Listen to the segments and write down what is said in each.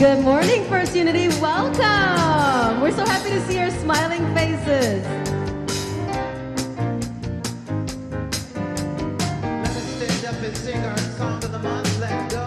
Good morning, First Unity. Welcome. We're so happy to see your smiling faces. Let us stand up and sing our song of the month. Let's go.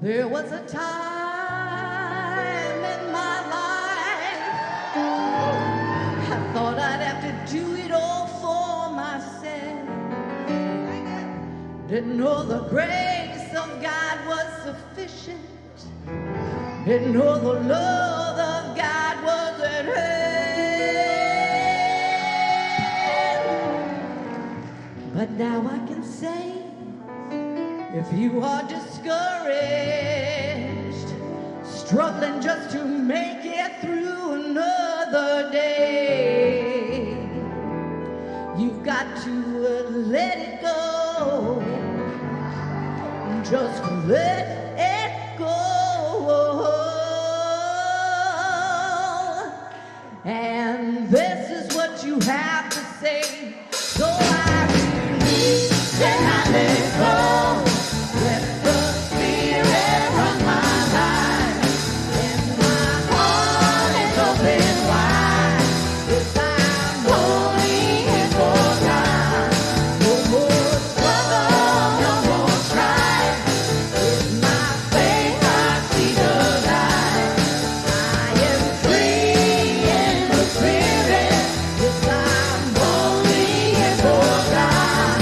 There was a time in my life I thought I'd have to do it all for myself. Didn't know the grace of God was sufficient. Didn't know the love of God was at hand. But now I can say, if you are discouraged, struggling just to make it through another day, you've got to let it go. Just let it go. And this is what you have to say. So I release and I let go. Let the Spirit run my life. And my heart is open wide. 'Cause I'm only here for God. No more struggle, no more strife. With my faith I see the light. I am free in the Spirit. Yes, I'm only here for God.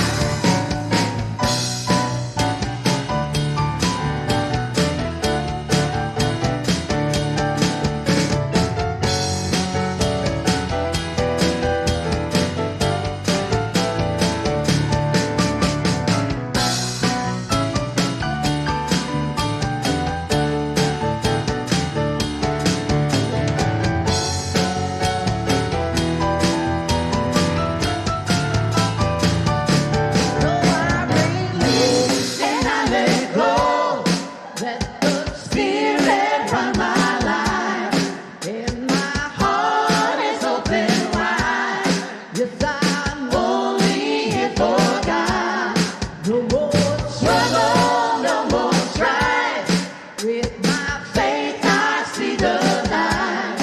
So I release and I let go. Let the Spirit run my life. And my heart is open wide. Yes, I'm only here for God. No more struggle, no more strife. With my faith I see the light.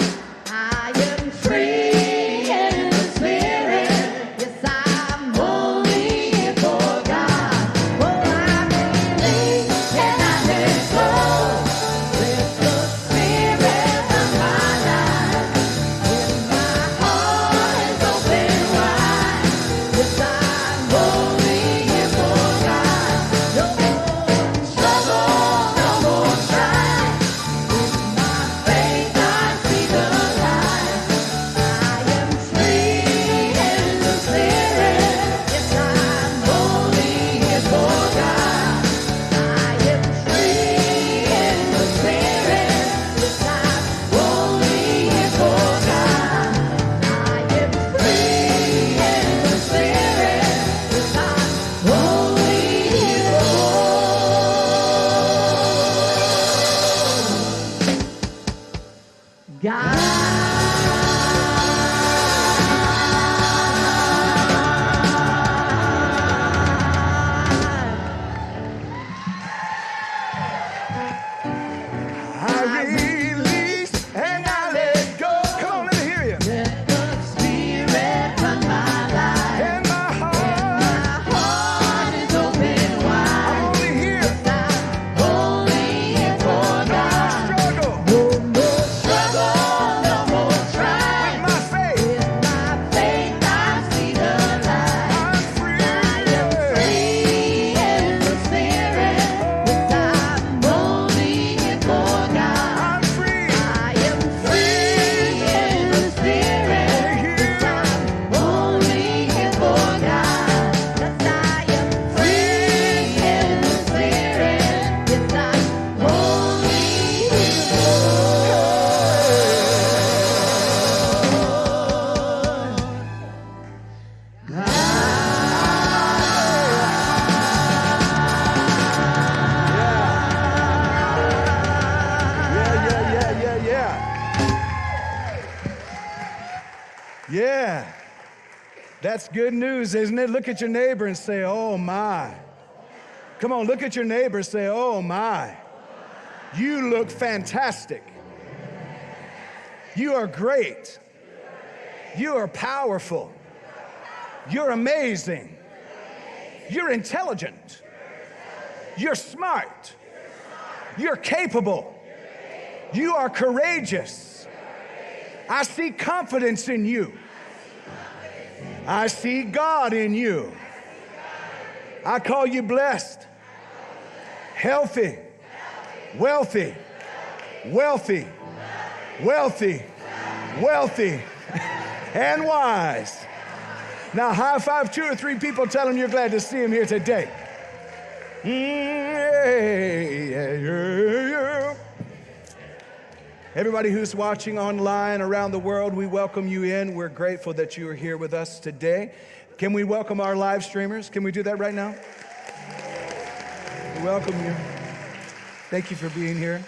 I am free in the Spirit. Yes, I'm only here for God. Oh, I believe and I let go. Let the Spirit run my life. And my heart is open wide. Yes, I'm only here for God. No more struggle, no more strife. With my faith I see the light. I am free in the Spirit. Yes, I'm only here for God. I am free in the Spirit. Yes, I'm only here for God. I am free in the Spirit. Yes, I'm only here for God. I release and I let go. Come on, let me hear you. Let the Spirit run my life. And my heart, My heart is open I'm wide. only here. I'm only here for God. Struggle No more struggle, no more with strife. my faith. With my faith I see the light. I'm free. I am free in the Spirit. Yes, I'm only here for God. I'm free. I am free in the Spirit. Yes, I'm only here for God. Yes, I am free in the Spirit. Yes, I'm only here for Yeah. That's good news, isn't it? Look at your neighbor and say, oh my. Come on, look at your neighbor and say, oh my. You look fantastic. You are great. You are powerful. You're amazing. You're intelligent. You're smart. You're capable. You are courageous. I see confidence in you. I see God in you. I call you blessed, healthy, wealthy, wealthy, wealthy, wealthy, and wise. Now high five 2 or 3 people, tell them you're glad to see them here today. Everybody who's watching online around the world, we welcome you in. We're grateful that you are here with us today. Can we welcome our live streamers? Can we do that right now? We welcome you. Thank you for being here.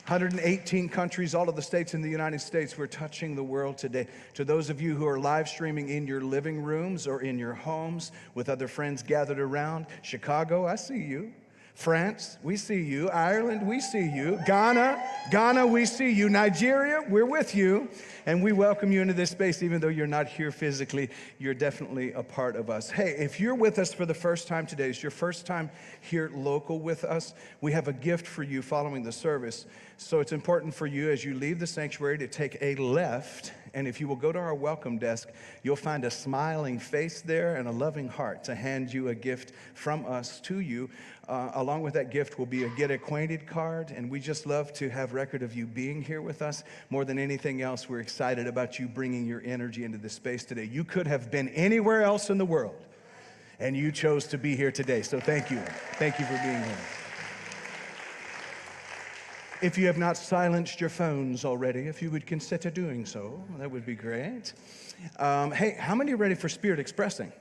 118 countries, all of the states in the United States. We're touching the world today. To those of you who are live streaming in your living rooms or in your homes with other friends gathered around, Chicago, I see you. France, we see you. Ireland, we see you. Ghana, we see you. Nigeria, we're with you. And we welcome you into this space. Even though you're not here physically, you're definitely a part of us. Hey, if you're with us for the first time today, it's your first time here local with us, we have a gift for you following the service. So it's important for you as you leave the sanctuary to take a left. And if you will go to our welcome desk, you'll find a smiling face there and a loving heart to hand you a gift from us to you. Along with that gift will be a Get Acquainted card, and we just love to have record of you being here with us. More than anything else, we're excited about you bringing your energy into this space today. You could have been anywhere else in the world, and you chose to be here today, so thank you. Thank you for being here. If you have not silenced your phones already, if you would consider doing so, that would be great. Hey, how many are ready for Spirit Expressing?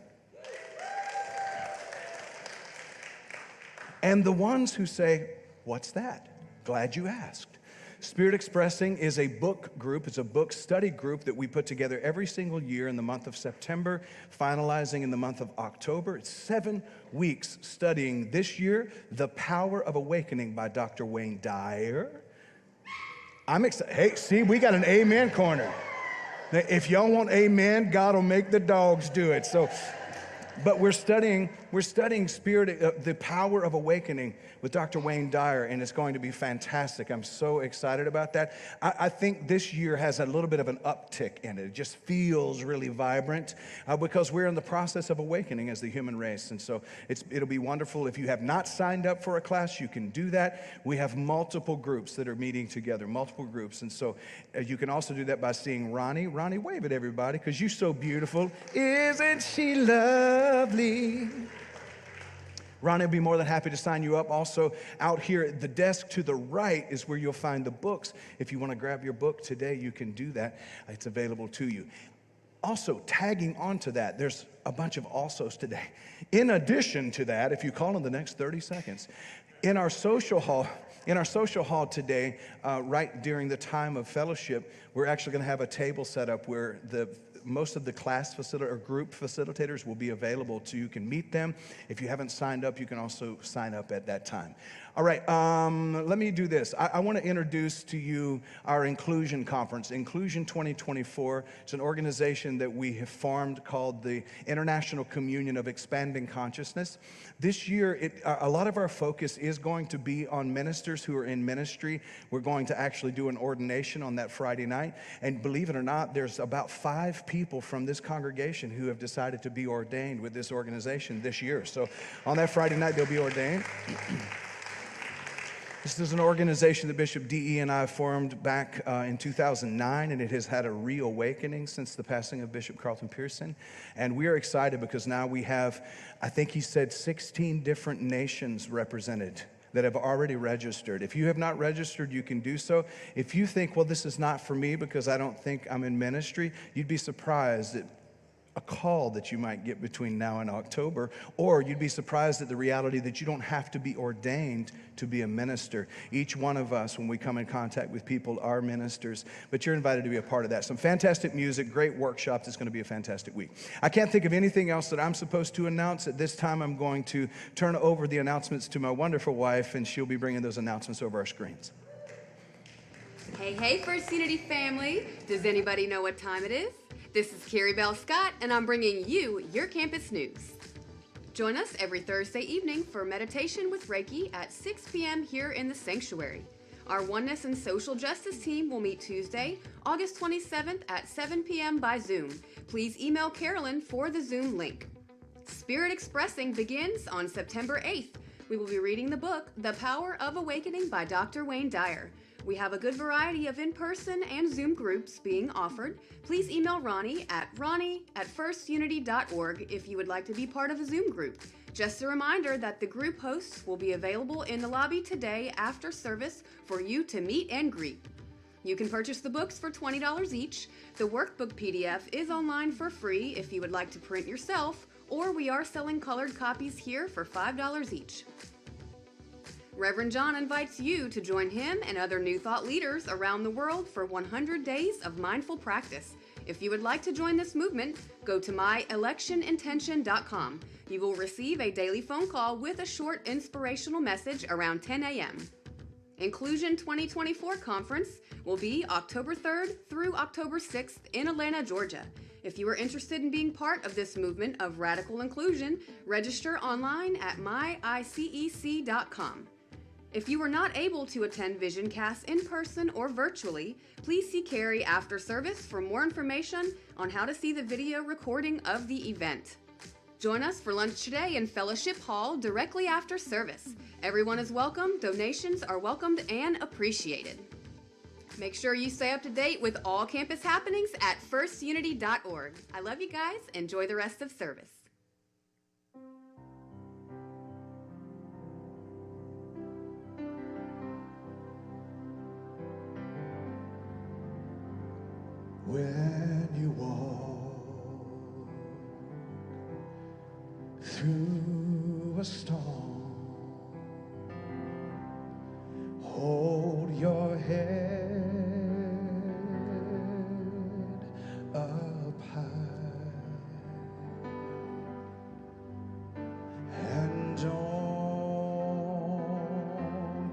And the ones who say, what's that? Glad you asked. Spirit Expressing is a book group. It's a book study group that we put together every single year in the month of September, finalizing in the month of October. It's 7 weeks studying this year, The Power of Awakening by Dr. Wayne Dyer. I'm excited. Hey, see, we got an amen corner. Now, if y'all want amen, God will make the dogs do it. But we're studying Spirit, The Power of Awakening with Dr. Wayne Dyer, and it's going to be fantastic. I'm so excited about that. I think this year has a little bit of an uptick in it. It just feels really vibrant because we're in the process of awakening as the human race. And so it'll be wonderful. If you have not signed up for a class, you can do that. We have multiple groups that are meeting together, multiple groups. And so you can also do that by seeing Ronnie. Ronnie, wave at everybody because you're so beautiful. Isn't she lovely? Ronnie will be more than happy to sign you up. Also, out here at the desk to the right is where you'll find the books. If you want to grab your book today, you can do that. It's available to you. Also, tagging onto that, there's a bunch of alsos today. In addition to that, if you call in the next 30 seconds, in our social hall today, right during the time of fellowship, we're actually going to have a table set up where most of the class or group facilitators will be available to you. You can meet them. If you haven't signed up, you can also sign up at that time. All right, let me do this. I want to introduce to you our Inclusion Conference, Inclusion 2024. It's an organization that we have formed called the International Communion of Expanding Consciousness. This year, a lot of our focus is going to be on ministers who are in ministry. We're going to actually do an ordination on that Friday night. And believe it or not, there's about 5 people from this congregation who have decided to be ordained with this organization this year. So on that Friday night, they'll be ordained. This is an organization that Bishop D.E. and I formed back in 2009, and it has had a reawakening since the passing of Bishop Carlton Pearson. And we are excited because now we have, I think he said, 16 different nations represented that have already registered. If you have not registered, you can do so. If you think, well, this is not for me because I don't think I'm in ministry, you'd be surprised at a call that you might get between now and October, or you'd be surprised at the reality that you don't have to be ordained to be a minister. Each one of us, when we come in contact with people, are ministers, but you're invited to be a part of that. Some fantastic music, great workshops. It's going to be a fantastic week. I can't think of anything else that I'm supposed to announce. At this time, I'm going to turn over the announcements to my wonderful wife, and she'll be bringing those announcements over our screens. Hey, First Unity family. Does anybody know what time it is? This is Carrie Bell Scott, and I'm bringing you your campus news. Join us every Thursday evening for meditation with Reiki at 6 p.m. here in the sanctuary. Our Oneness and Social Justice team will meet Tuesday, August 27th at 7 p.m. by Zoom. Please email Carolyn for the Zoom link. Spirit Expressing begins on September 8th. We will be reading the book, The Power of Awakening by Dr. Wayne Dyer. We have a good variety of in-person and Zoom groups being offered. Please email Ronnie at firstunity.org if you would like to be part of a Zoom group. Just a reminder that the group hosts will be available in the lobby today after service for you to meet and greet. You can purchase the books for $20 each. The workbook PDF is online for free if you would like to print yourself, or we are selling colored copies here for $5 each. Reverend John invites you to join him and other New Thought leaders around the world for 100 days of mindful practice. If you would like to join this movement, go to myelectionintention.com. You will receive a daily phone call with a short inspirational message around 10 a.m. Inclusion 2024 Conference will be October 3rd through October 6th in Atlanta, Georgia. If you are interested in being part of this movement of radical inclusion, register online at myicec.com. If you were not able to attend VisionCast in person or virtually, please see Carrie after service for more information on how to see the video recording of the event. Join us for lunch today in Fellowship Hall directly after service. Everyone is welcome, donations are welcomed and appreciated. Make sure you stay up to date with all campus happenings at firstunity.org. I love you guys. Enjoy the rest of service. When you walk through a storm, hold your head up high and don't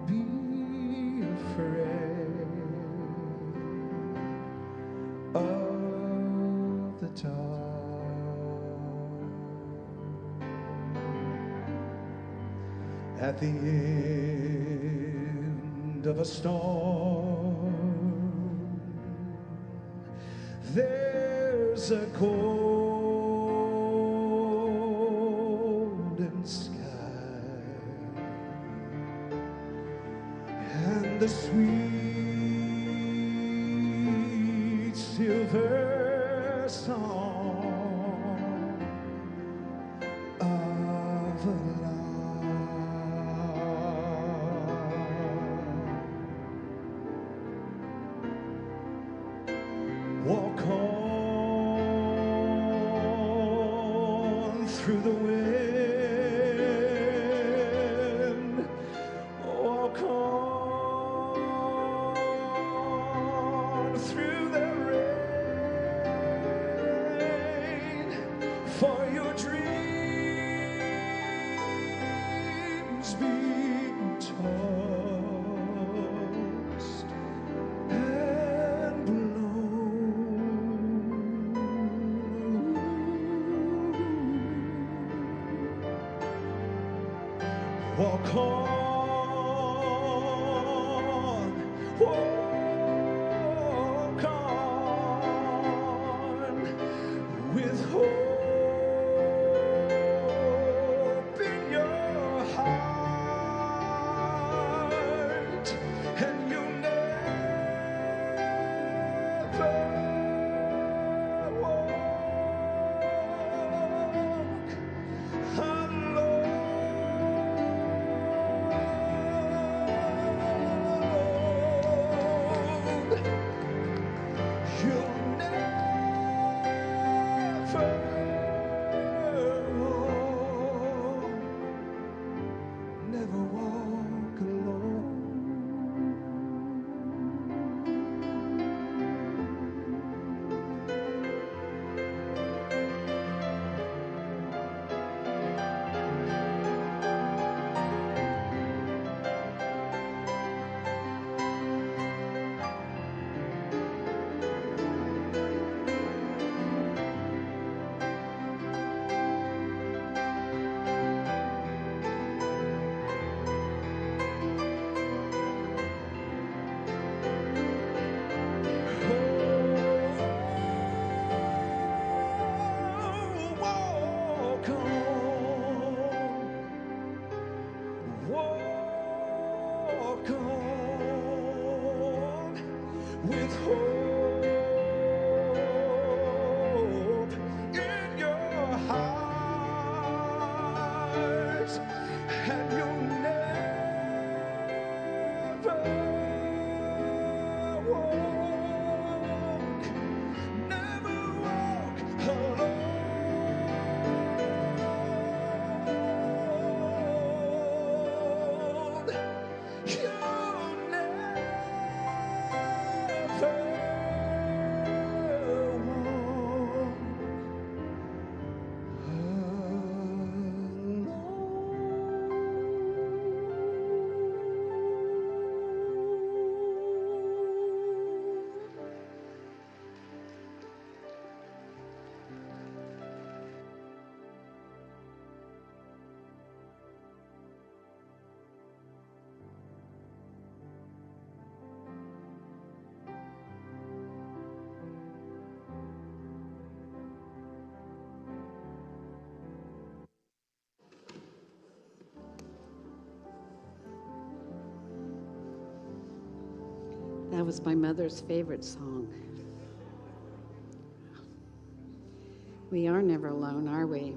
be afraid of the dark. At the end of a storm, there's a golden sky and the sweet silver song of a lark. Walk on through the wind, walk on through the rain, for your dreams being tossed and blown. Walk on, walk on with hope in your heart, and you'll never walk alone. That was my mother's favorite song. We are never alone, are we?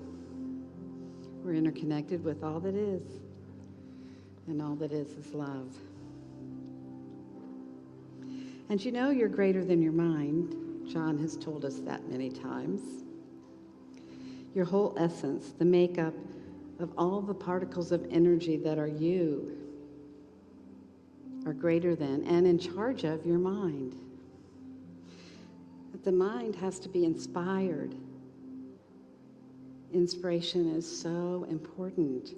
We're interconnected with all that is, and all that is love. And you know you're greater than your mind. John has told us that many times. Your whole essence, the makeup of all the particles of energy that are you, are greater than and in charge of your mind. But the mind has to be inspired. Inspiration is so important.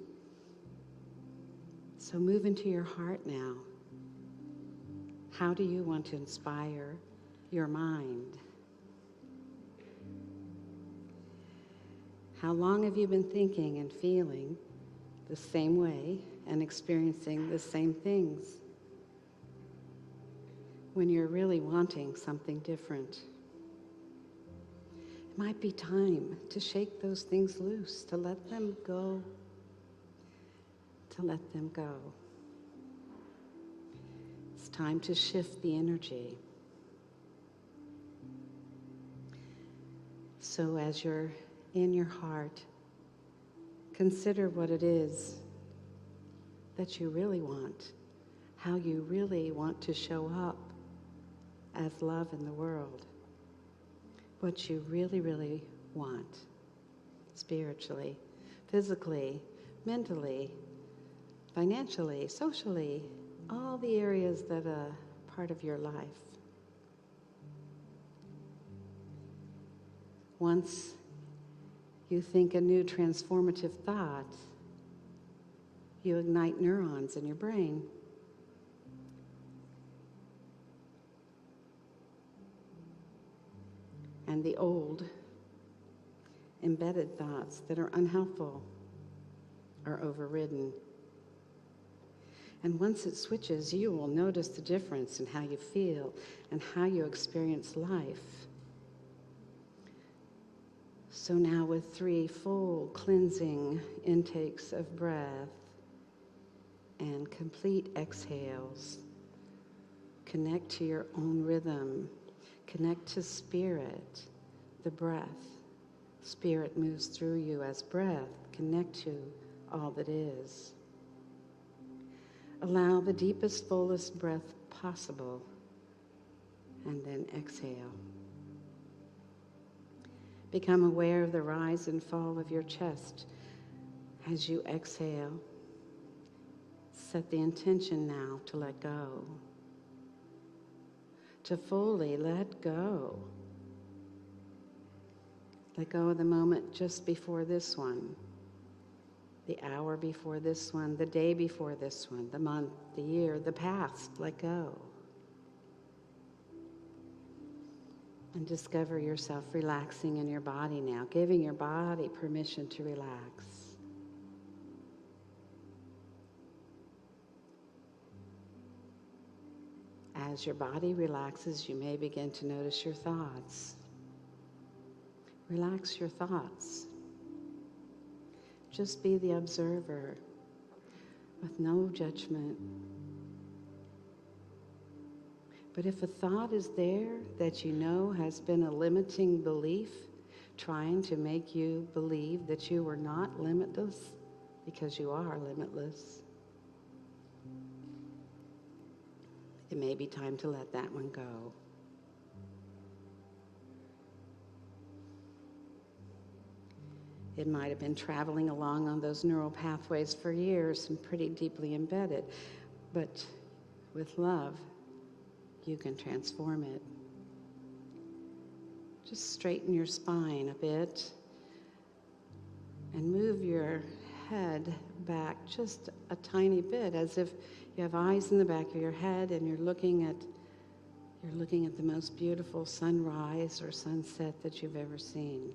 So move into your heart now. How do you want to inspire your mind? How long have you been thinking and feeling the same way and experiencing the same things when you're really wanting something different? It might be time to shake those things loose, to let them go, to let them go. It's time to shift the energy. So as you're in your heart, consider what it is that you really want, how you really want to show up as love in the world, what you really, really want, spiritually, physically, mentally, financially, socially, all the areas that are part of your life. Once you think a new transformative thought, you ignite neurons in your brain. And the old, embedded thoughts that are unhelpful are overridden. And once it switches, you will notice the difference in how you feel and how you experience life. So now with 3 full cleansing intakes of breath and complete exhales, connect to your own rhythm, connect to spirit, the breath. Spirit moves through you as breath. Connect to all that is. Allow the deepest, fullest breath possible, and then exhale. Become aware of the rise and fall of your chest as you exhale. Set the intention now to let go, to fully let go. Let go of the moment just before this one, the hour before this one, the day before this one, the month, the year, the past. Let go. And discover yourself relaxing in your body now, giving your body permission to relax. As your body relaxes, you may begin to notice your thoughts. Relax your thoughts. Just be the observer with no judgment. But if a thought is there that you know has been a limiting belief, trying to make you believe that you are not limitless, because you are limitless, it may be time to let that one go. It might have been traveling along on those neural pathways for years and pretty deeply embedded, but with love, you can transform it. Just straighten your spine a bit and move your head back just a tiny bit, as if you have eyes in the back of your head and you're looking at the most beautiful sunrise or sunset that you've ever seen.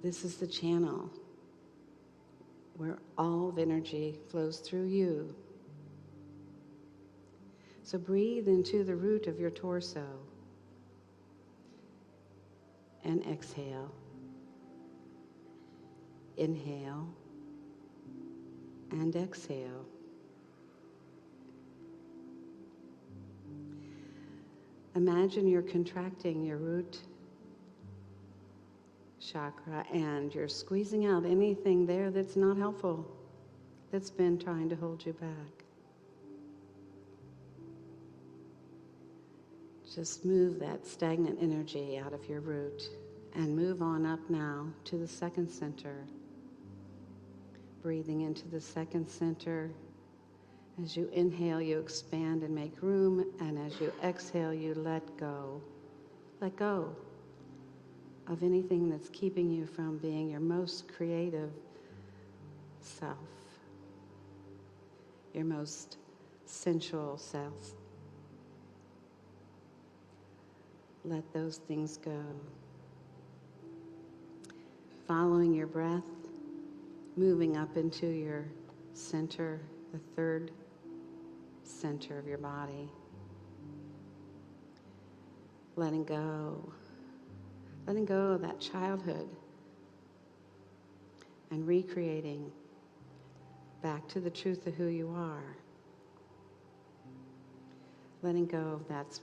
This is the channel where all of energy flows through you. So breathe into the root of your torso and exhale. Inhale and exhale. Imagine you're contracting your root chakra and you're squeezing out anything there that's not helpful, that's been trying to hold you back. Just move that stagnant energy out of your root and move on up now to the second center. Breathing into the second center. As you inhale, you expand and make room, and as you exhale, you let go. Let go of anything that's keeping you from being your most creative self, your most sensual self. Let those things go. Following your breath, moving up into your center, the third center of your body. Letting go of that childhood and recreating back to the truth of who you are. Letting go of that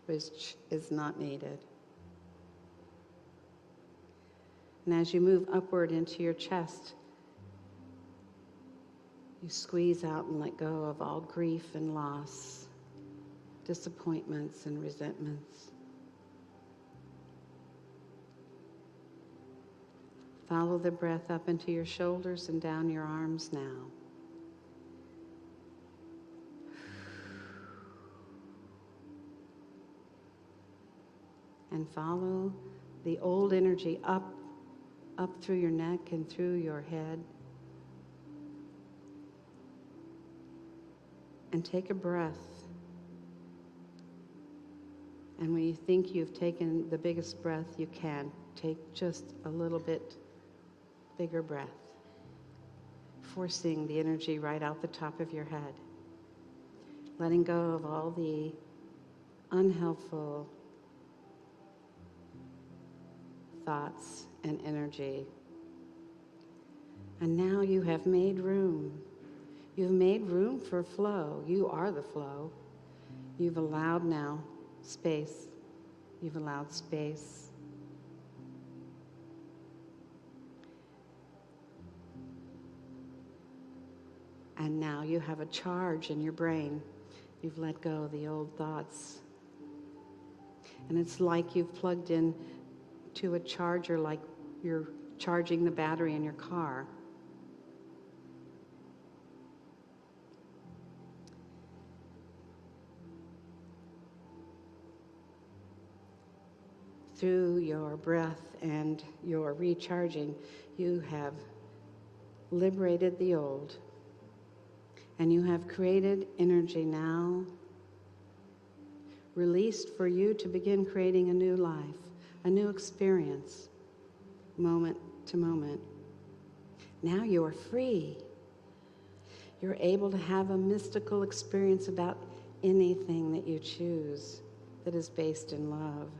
which is not needed. And as you move upward into your chest, you squeeze out and let go of all grief and loss, disappointments and resentments. Follow the breath up into your shoulders and down your arms now. And follow the old energy up through your neck and through your head. And take a breath. And when you think you've taken the biggest breath you can, take just a little bit bigger breath, forcing the energy right out the top of your head, letting go of all the unhelpful thoughts and energy. And now you have made room. You've made room for flow. You are the flow. You've allowed now space. You've allowed space. And now you have a charge in your brain. You've let go of the old thoughts. And it's like you've plugged in to a charger, like you're charging the battery in your car. Through your breath and your recharging, you have liberated the old. And you have created energy now, released for you to begin creating a new life, a new experience, moment to moment. Now you are free. You're able to have a mystical experience about anything that you choose that is based in love.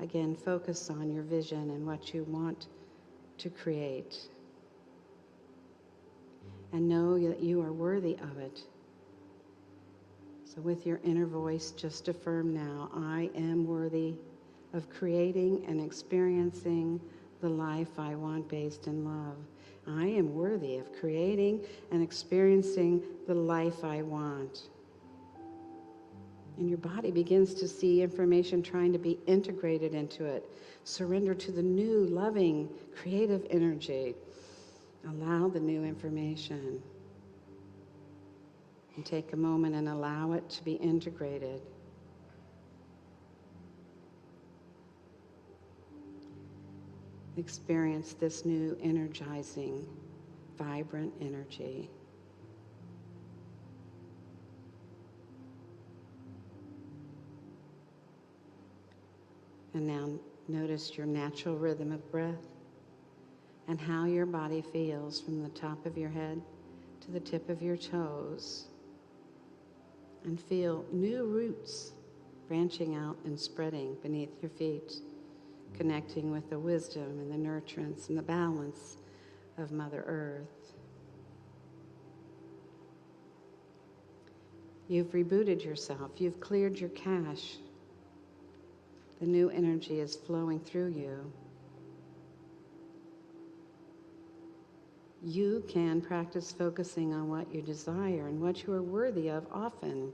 Again, focus on your vision and what you want to create. And know that you are worthy of it. So with your inner voice, just affirm now, I am worthy of creating and experiencing the life I want based in love. I am worthy of creating and experiencing the life I want. And your body begins to see information trying to be integrated into it. Surrender to the new, loving, creative energy. Allow the new information. And take a moment and allow it to be integrated. Experience this new energizing, vibrant energy. And now notice your natural rhythm of breath and how your body feels from the top of your head to the tip of your toes. And feel new roots branching out and spreading beneath your feet, connecting with the wisdom and the nurturance and the balance of Mother Earth. You've rebooted yourself. You've cleared your cache. The new energy is flowing through you. You can practice focusing on what you desire and what you are worthy of often.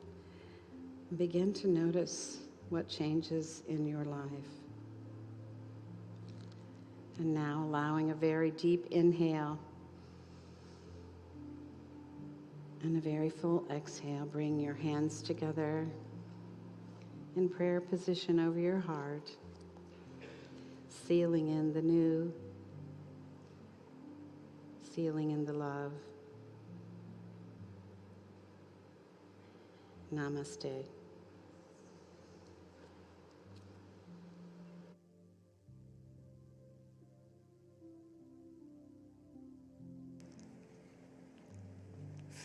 Begin to notice what changes in your life. And now allowing a very deep inhale and a very full exhale. Bring your hands together in prayer position over your heart, sealing in the new, sealing in the love. Namaste.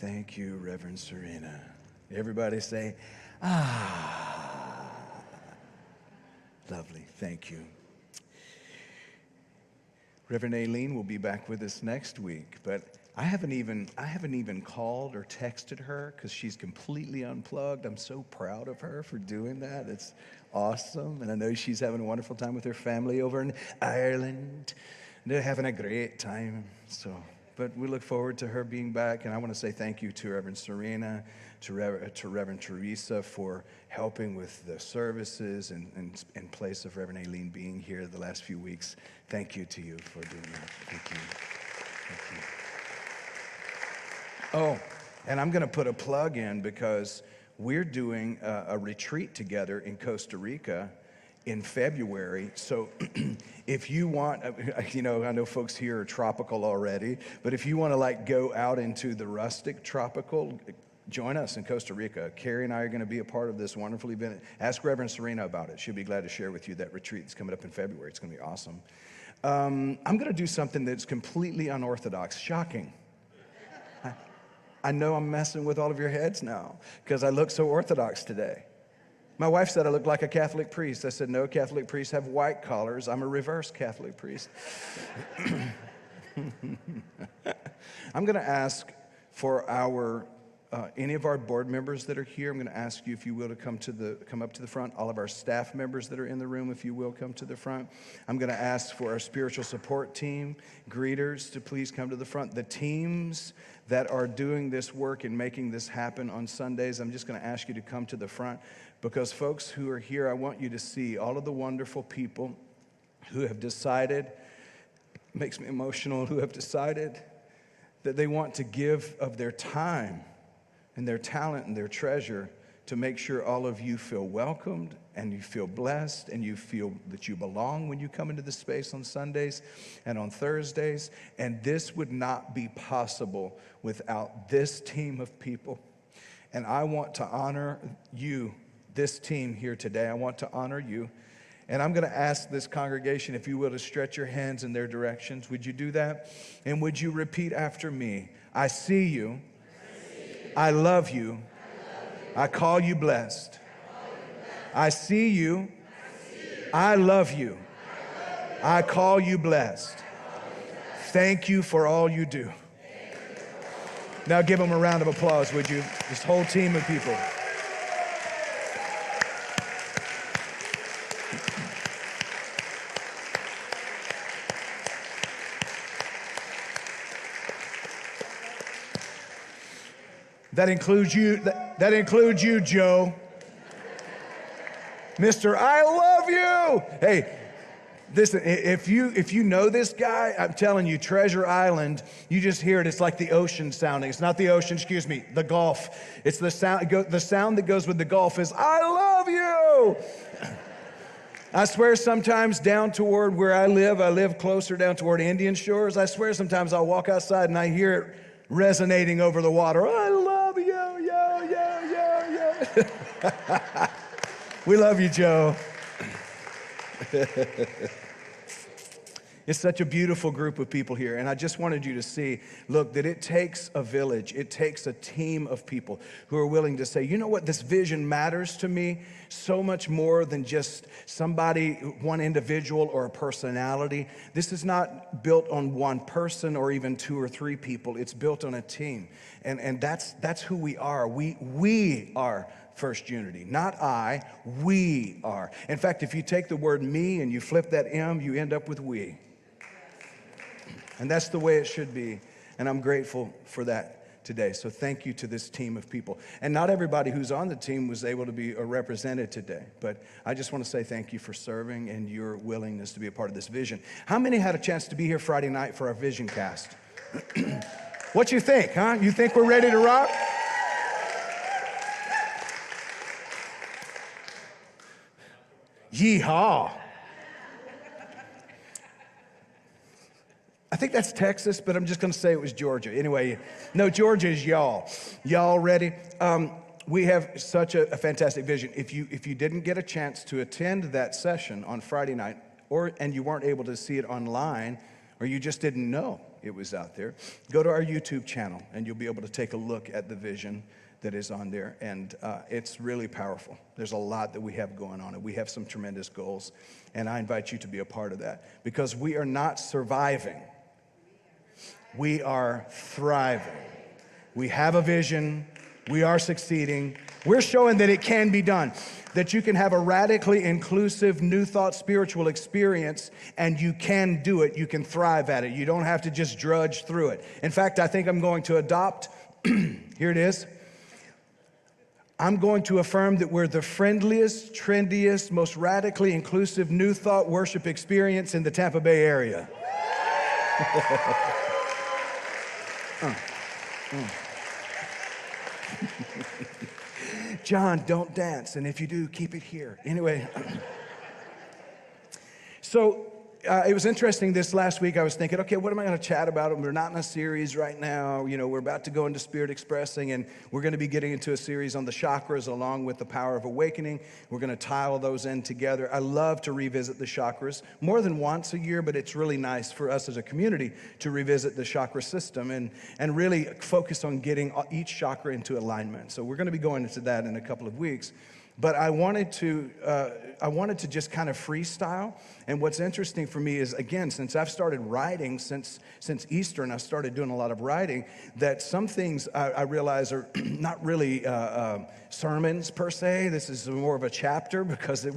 Thank you, Reverend Serena. Everybody say, ah. Lovely, thank you. Reverend Aileen will be back with us next week, but I haven't even called or texted her because she's completely unplugged. I'm so proud of her for doing that. It's awesome, and I know she's having a wonderful time with her family over in Ireland. They're having a great time, but we look forward to her being back, and I want to say thank you to Reverend Serena, to Reverend Teresa for helping with the services and in place of Reverend Aileen being here the last few weeks. Thank you to you for doing that. Thank you. Thank you. Oh, and I'm going to put a plug in because we're doing a retreat together in Costa Rica in February. So if you want, I know folks here are tropical already, but if you want to go out into the rustic tropical, join us in Costa Rica. Carrie and I are going to be a part of this wonderful event. Ask Reverend Serena about it. She'll be glad to share with you that retreat that's coming up in February. It's going to be awesome. I'm going to do something that's completely unorthodox, shocking. I know I'm messing with all of your heads now because I look so orthodox today. My wife said I looked like a Catholic priest. I said, no, Catholic priests have white collars. I'm a reverse Catholic priest. I'm going to ask for any of our board members that are here, I'm going to ask you, if you will, to come up to the front. All of our staff members that are in the room, if you will, come to the front. I'm going to ask for our spiritual support team, greeters, to please come to the front. The teams that are doing this work and making this happen on Sundays, I'm just going to ask you to come to the front, because folks who are here, I want you to see all of the wonderful people who have decided, makes me emotional, who have decided that they want to give of their time and their talent and their treasure to make sure all of you feel welcomed and you feel blessed and you feel that you belong when you come into the space on Sundays and on Thursdays. And this would not be possible without this team of people. And I want to honor you, this team here today. I want to honor you. And I'm going to ask this congregation, if you will, to stretch your hands in their directions. Would you do that? And would you repeat after me? I see you. I love you. I call you blessed. I see you. I love you. I call you blessed. Thank you for all you do. Now give them a round of applause, would you? This whole team of people. That includes you. That includes you, Joe. Mr. I love you. Hey, listen, if you know this guy, I'm telling you, Treasure Island, you just hear it. It's like the ocean sounding. It's not the ocean, excuse me, the Gulf. It's the sound. The sound that goes with the Gulf is, I love you. I swear sometimes down toward where I live closer down toward Indian Shores. I swear sometimes I'll walk outside and I hear it resonating over the water. I love you, yo. We love you, Joe. It's such a beautiful group of people here. And I just wanted you to see, look, that it takes a village. It takes a team of people who are willing to say, you know what, this vision matters to me so much more than just somebody, one individual or a personality. This is not built on one person or even 2 or 3 people. It's built on a team. And that's who we are. We are First Unity, not I, we are. In fact, if you take the word me and you flip that M, you end up with we. And that's the way it should be. And I'm grateful for that today. So thank you to this team of people. And not everybody who's on the team was able to be represented today. But I just want to say thank you for serving and your willingness to be a part of this vision. How many had a chance to be here Friday night for our Vision Cast? What you think, huh? You think we're ready to rock? Yeehaw. I think that's Texas, but I'm just going to say it was Georgia. Anyway, no, Georgia is y'all. Y'all ready? We have such a fantastic vision. If you didn't get a chance to attend that session on Friday night, and you weren't able to see it online, or you just didn't know it was out there, go to our YouTube channel, and you'll be able to take a look at the vision that is on there, and it's really powerful. There's a lot that we have going on, and we have some tremendous goals, and I invite you to be a part of that, because we are not surviving. We are thriving. We have a vision. We are succeeding. We're showing that it can be done, that you can have a radically inclusive, new thought, spiritual experience, and you can do it. You can thrive at it. You don't have to just drudge through it. In fact, I think I'm going to adopt, here it is. I'm going to affirm that we're the friendliest, trendiest, most radically inclusive new thought worship experience in the Tampa Bay area. John, don't dance, and if you do, keep it here. Anyway, so it was interesting this last week. I was thinking, okay, what am I going to chat about? We're not in a series right now. You know, we're about to go into Spirit Expressing, and we're going to be getting into a series on the chakras along with the power of awakening. We're going to tie all those in together. I love to revisit the chakras more than once a year, but it's really nice for us as a community to revisit the chakra system and really focus on getting each chakra into alignment. So we're going to be going into that in a couple of weeks. But I wanted to just kind of freestyle. And what's interesting for me is, again, since I've started writing, since Easter, and I started doing a lot of writing, that some things I realize are not really sermons per se. This is more of a chapter, because it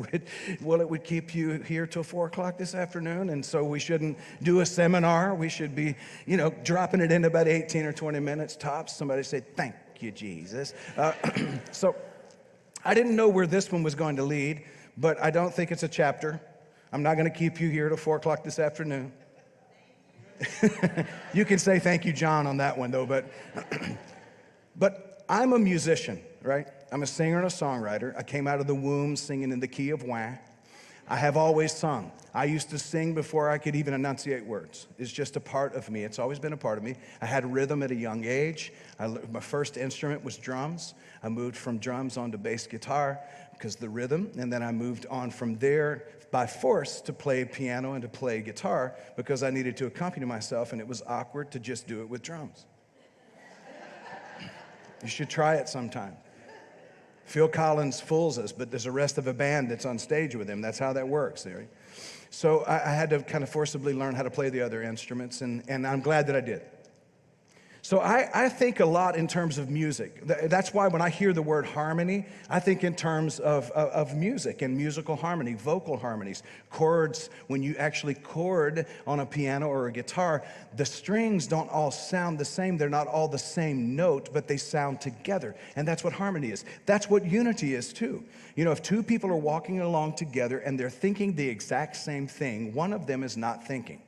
would keep you here till 4 o'clock this afternoon. And so we shouldn't do a seminar. We should be, dropping it in about 18 or 20 minutes tops. Somebody say, thank you, Jesus. So I didn't know where this one was going to lead, but I don't think it's a chapter. I'm not going to keep you here till 4 o'clock this afternoon. You can say thank you, John, on that one, though. But I'm a musician, right? I'm a singer and a songwriter. I came out of the womb singing in the key of wah. I have always sung. I used to sing before I could even enunciate words. It's just a part of me. It's always been a part of me. I had rhythm at a young age. My first instrument was drums. I moved from drums on to bass guitar because of the rhythm, and then I moved on from there by force to play piano and to play guitar because I needed to accompany myself, and it was awkward to just do it with drums. You should try it sometime. Phil Collins fools us, but there's the rest of a band that's on stage with him. That's how that works, Larry. So I had to kind of forcibly learn how to play the other instruments, and I'm glad that I did. So I think a lot in terms of music. That's why when I hear the word harmony, I think in terms of music and musical harmony, vocal harmonies, chords. When you actually chord on a piano or a guitar, the strings don't all sound the same. They're not all the same note, but they sound together. And that's what harmony is. That's what unity is too. If 2 people are walking along together and they're thinking the exact same thing, one of them is not thinking.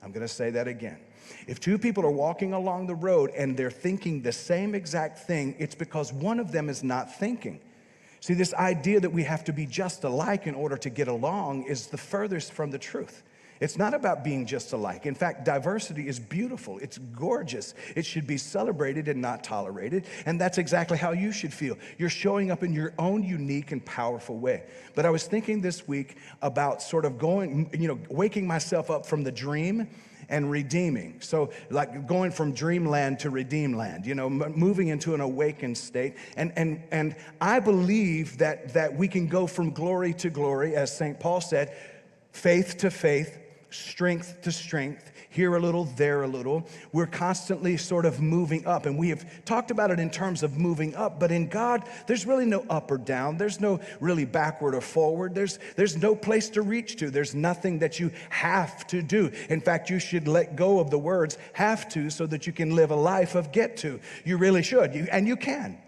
I'm going to say that again. If 2 people are walking along the road and they're thinking the same exact thing, it's because one of them is not thinking. See, this idea that we have to be just alike in order to get along is the furthest from the truth. It's not about being just alike. In fact, diversity is beautiful. It's gorgeous. It should be celebrated and not tolerated. And that's exactly how you should feel. You're showing up in your own unique and powerful way. But I was thinking this week about sort of waking myself up from the dream and redeeming. So like going from dreamland to redeemland, moving into an awakened state. And I believe that we can go from glory to glory, as St. Paul said, faith to faith, strength to strength, here a little, there a little. We're constantly sort of moving up, and we have talked about it in terms of moving up, but in God, there's really no up or down. There's no really backward or forward. There's no place to reach to. There's nothing that you have to do. In fact, you should let go of the words have to so that you can live a life of get to. You really should, and you can.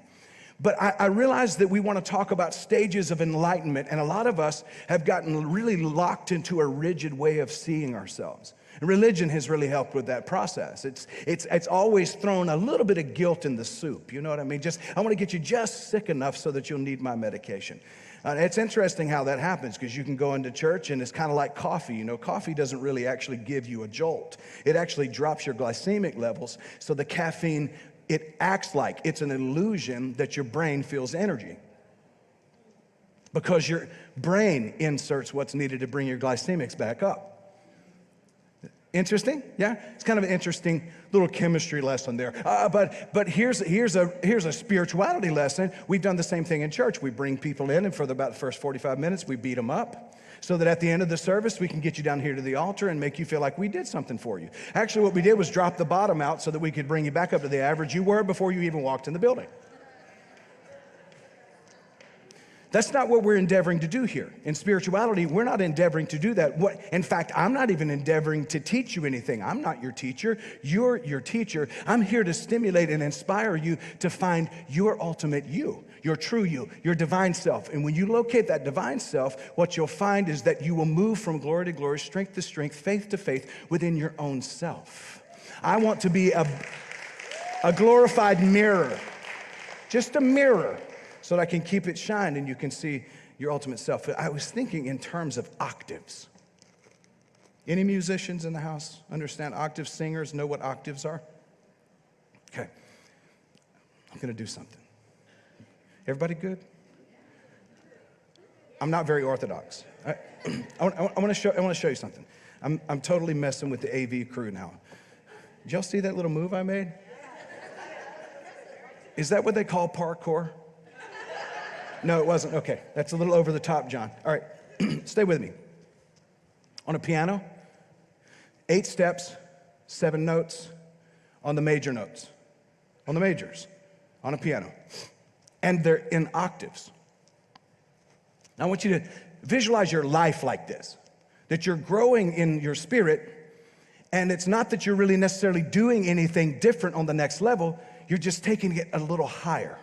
But I realize that we want to talk about stages of enlightenment, and a lot of us have gotten really locked into a rigid way of seeing ourselves. And religion has really helped with that process. It's always thrown a little bit of guilt in the soup, you know what I mean? I want to get you just sick enough so that you'll need my medication. It's interesting how that happens, because you can go into church and it's kind of like coffee. Coffee doesn't really actually give you a jolt. It actually drops your glycemic levels, so the caffeine, it acts like it's an illusion that your brain feels energy, because your brain inserts what's needed to bring your glycemics back up. Interesting? Yeah? It's kind of an interesting little chemistry lesson there. But here's a spirituality lesson. We've done the same thing in church. We bring people in, and for about the first 45 minutes, we beat them up, so that at the end of the service, we can get you down here to the altar and make you feel like we did something for you. Actually, what we did was drop the bottom out so that we could bring you back up to the average you were before you even walked in the building. That's not what we're endeavoring to do here. In spirituality, we're not endeavoring to do that. In fact, I'm not even endeavoring to teach you anything. I'm not your teacher. You're your teacher. I'm here to stimulate and inspire you to find your ultimate you, your true you, your divine self. And when you locate that divine self, what you'll find is that you will move from glory to glory, strength to strength, faith to faith within your own self. I want to be a glorified mirror, just a mirror, so that I can keep it shined and you can see your ultimate self. I was thinking in terms of octaves. Any musicians in the house understand octaves? Singers know what octaves are? Okay, I'm gonna do something. Everybody good? I'm not very orthodox. I want to show you something. I'm totally messing with the AV crew now. Did y'all see that little move I made? Is that what they call parkour? No, it wasn't. Okay, that's a little over the top, John. All right, stay with me. On a piano, 8 steps, 7 notes on the major notes, on the majors, on a piano. And they're in octaves. Now, I want you to visualize your life like this, that you're growing in your spirit, and it's not that you're really necessarily doing anything different on the next level, you're just taking it a little higher.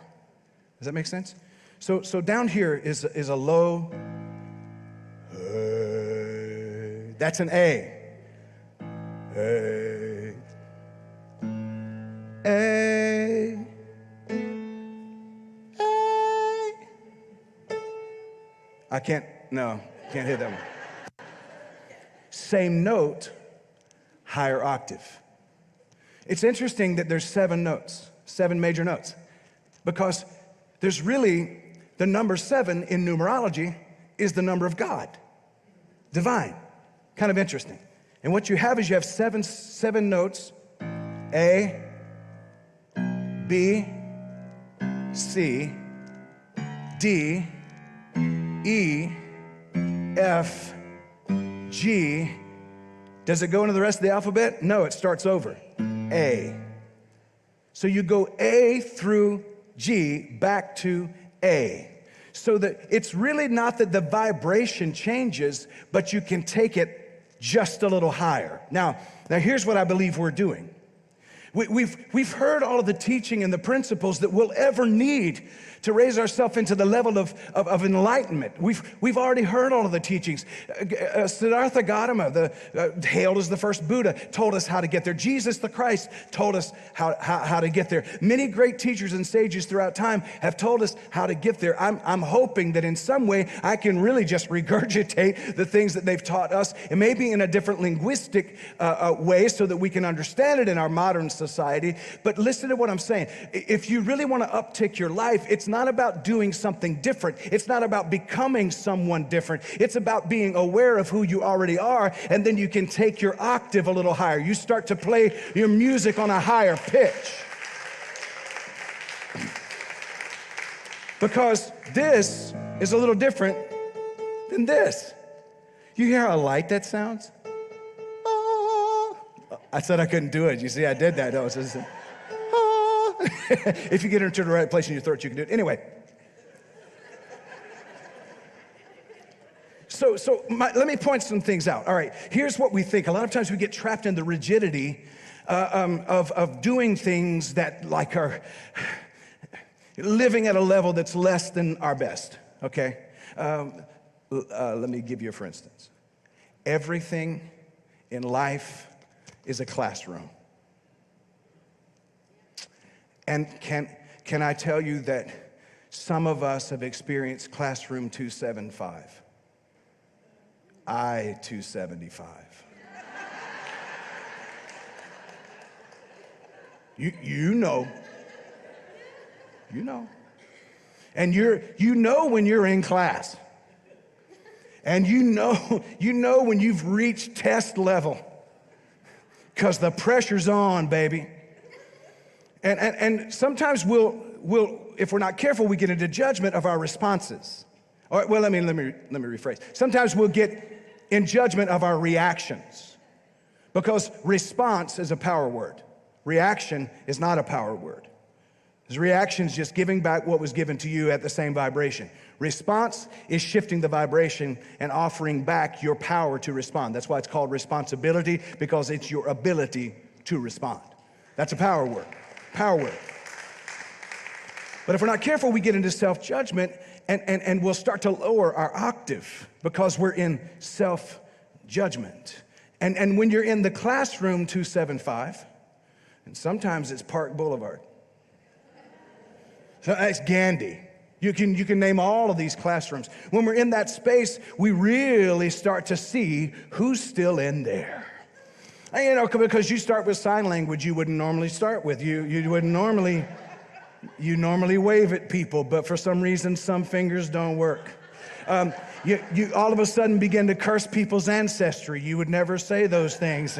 Does that make sense? So down here is a low, that's an A. A. A. A. I can't hit that one. Same note, higher octave. It's interesting that there's 7 notes, 7 major notes, because there's really, the number 7 in numerology is the number of God, divine. Kind of interesting. And what you have is you have seven notes, A, B, C, D, E, F, G. Does it go into the rest of the alphabet? No, it starts over. A. So you go A through G back to A. So that it's really not that the vibration changes, but you can take it just a little higher. Now here's what I believe we're doing. We've heard all of the teaching and the principles that we'll ever need to raise ourselves into the level of enlightenment. We've already heard all of the teachings. Siddhartha Gautama, hailed as the first Buddha, told us how to get there. Jesus the Christ told us how to get there. Many great teachers and sages throughout time have told us how to get there. I'm hoping that in some way I can really just regurgitate the things that they've taught us, and maybe in a different linguistic way so that we can understand it in our modern society. But listen to what I'm saying. If you really want to uptick your life, it's not about doing something different. It's not about becoming someone different. It's about being aware of who you already are, and then you can take your octave a little higher. You start to play your music on a higher pitch. Because this is a little different than this. You hear how light that sounds? Oh. I said I couldn't do it. You see, I did that. If you get into the right place in your throat, you can do it. Anyway. Let me point some things out. All right, here's what we think. A lot of times we get trapped in the rigidity of doing things that like are living at a level that's less than our best, okay? Let me give you a for instance. Everything in life is a classroom. And can I tell you that some of us have experienced classroom 275? I-275. You know. And you know when you're in class. And you know when you've reached test level. Because the pressure's on, baby. And sometimes we'll, if we're not careful, we get into judgment of our responses. All right, well, let me rephrase. Sometimes we'll get in judgment of our reactions, because response is a power word. Reaction is not a power word. Because reaction is just giving back what was given to you at the same vibration. Response is shifting the vibration and offering back your power to respond. That's why it's called responsibility, because it's your ability to respond. That's a power word. Power word. But if we're not careful, we get into self-judgment and we'll start to lower our octave because we're in self-judgment. And when you're in the classroom 275, and sometimes it's Park Boulevard. So it's Gandhi. You can name all of these classrooms. When we're in that space, we really start to see who's still in there. And, because you start with sign language you wouldn't normally start with. You wouldn't normally, you normally wave at people, but for some reason, some fingers don't work. You all of a sudden begin to curse people's ancestry. You would never say those things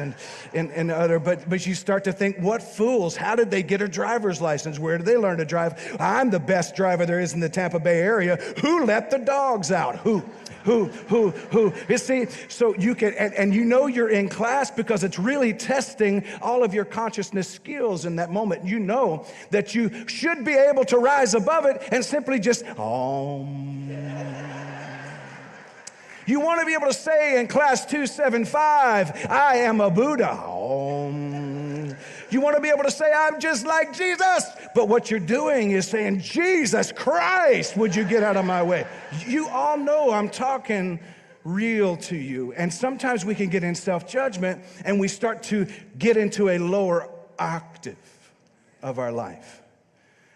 but you start to think, what fools? How did they get a driver's license? Where did they learn to drive? I'm the best driver there is in the Tampa Bay area. Who let the dogs out? Who? You see, so you can, and you know you're in class because it's really testing all of your consciousness skills in that moment. You know that you should be able to rise above it and simply just, You want to be able to say in class 275, I am a Buddha. You want to be able to say, I'm just like Jesus. But what you're doing is saying, Jesus Christ, would you get out of my way? You all know I'm talking real to you. And sometimes we can get in self-judgment and we start to get into a lower octave of our life.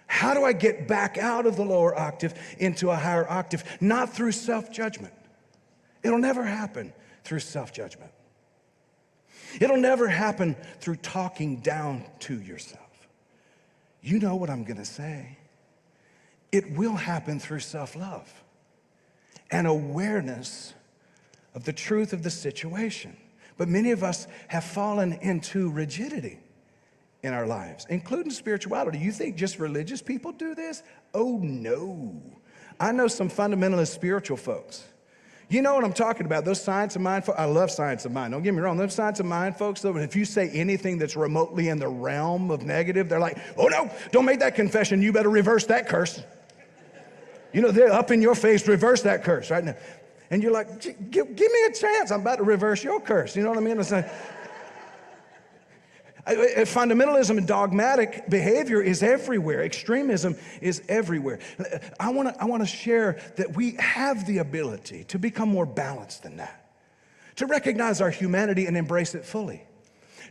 How do I get back out of the lower octave into a higher octave? Not through self-judgment. It'll never happen through self-judgment. It'll never happen through talking down to yourself. You know what I'm going to say. It will happen through self-love and awareness of the truth of the situation. But many of us have fallen into rigidity in our lives, including spirituality. You think just religious people do this? Oh, no. I know some fundamentalist spiritual folks. You know what I'm talking about, those science of mind folks. I love science of mind, don't get me wrong. Those science of mind folks, though, if you say anything that's remotely in the realm of negative, they're like, oh no, don't make that confession, you better reverse that curse. You know, they're up in your face, reverse that curse right now. And you're like, give me a chance, I'm about to reverse your curse. You know what I mean? It's like, Fundamentalism and dogmatic behavior is everywhere. Extremism is everywhere. I want to share that we have the ability to become more balanced than that, to recognize our humanity and embrace it fully,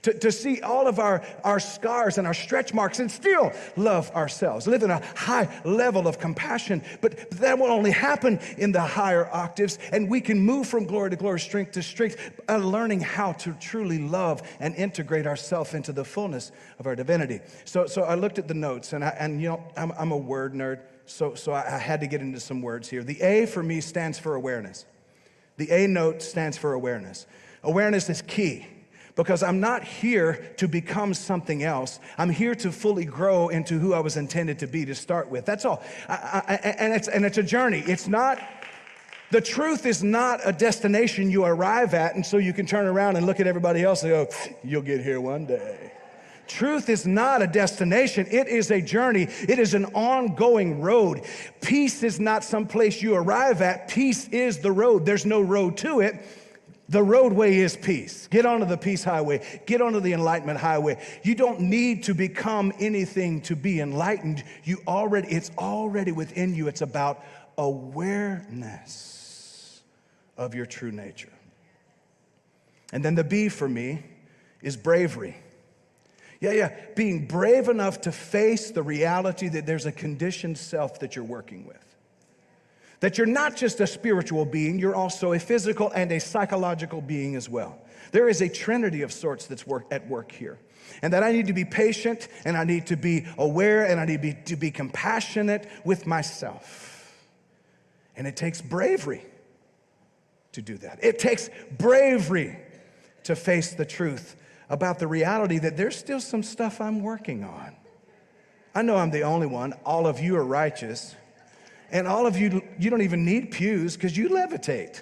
to see all of our scars and our stretch marks and still love ourselves, live in a high level of compassion. But that will only happen in the higher octaves, and we can move from glory to glory, strength to strength, learning how to truly love and integrate ourselves into the fullness of our divinity. So I looked at the notes, and I'm a word nerd, so I had to get into some words here. The A for me stands for awareness. The A note stands for awareness. Awareness is key. Because I'm not here to become something else. I'm here to fully grow into who I was intended to be to start with. That's all. And it's a journey. The truth is not a destination you arrive at, and so you can turn around and look at everybody else and go, you'll get here one day. Truth is not a destination. It is a journey. It is an ongoing road. Peace is not some place you arrive at. Peace is the road. There's no road to it. The roadway is peace. Get onto the peace highway. Get onto the enlightenment highway. You don't need to become anything to be enlightened. It's already within you. It's about awareness of your true nature. And then the B for me is bravery. Being brave enough to face the reality that there's a conditioned self that you're working with. That you're not just a spiritual being, you're also a physical and a psychological being as well. There is a trinity of sorts that's at work here. And that I need to be patient, and I need to be aware, and I need to be compassionate with myself. And it takes bravery to do that. It takes bravery to face the truth about the reality that there's still some stuff I'm working on. I know I'm the only one. All of you are righteous. And all of you don't even need pews because you levitate.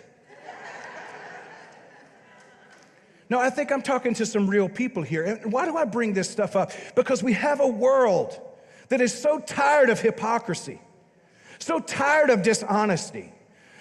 No, I think I'm talking to some real people here. And why do I bring this stuff up? Because we have a world that is so tired of hypocrisy, so tired of dishonesty,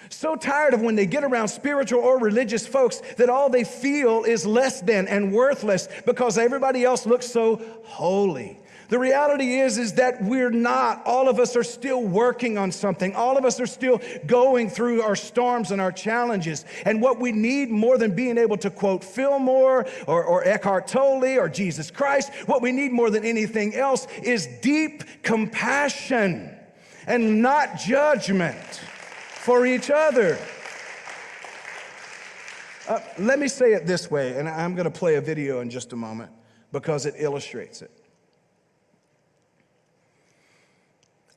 so tired of when they get around spiritual or religious folks that all they feel is less than and worthless because everybody else looks so holy. The reality is that we're not. All of us are still working on something. All of us are still going through our storms and our challenges. And what we need more than being able to quote Fillmore or Eckhart Tolle or Jesus Christ, what we need more than anything else is deep compassion and not judgment for each other. Let me say it this way, and I'm going to play a video in just a moment because it illustrates it.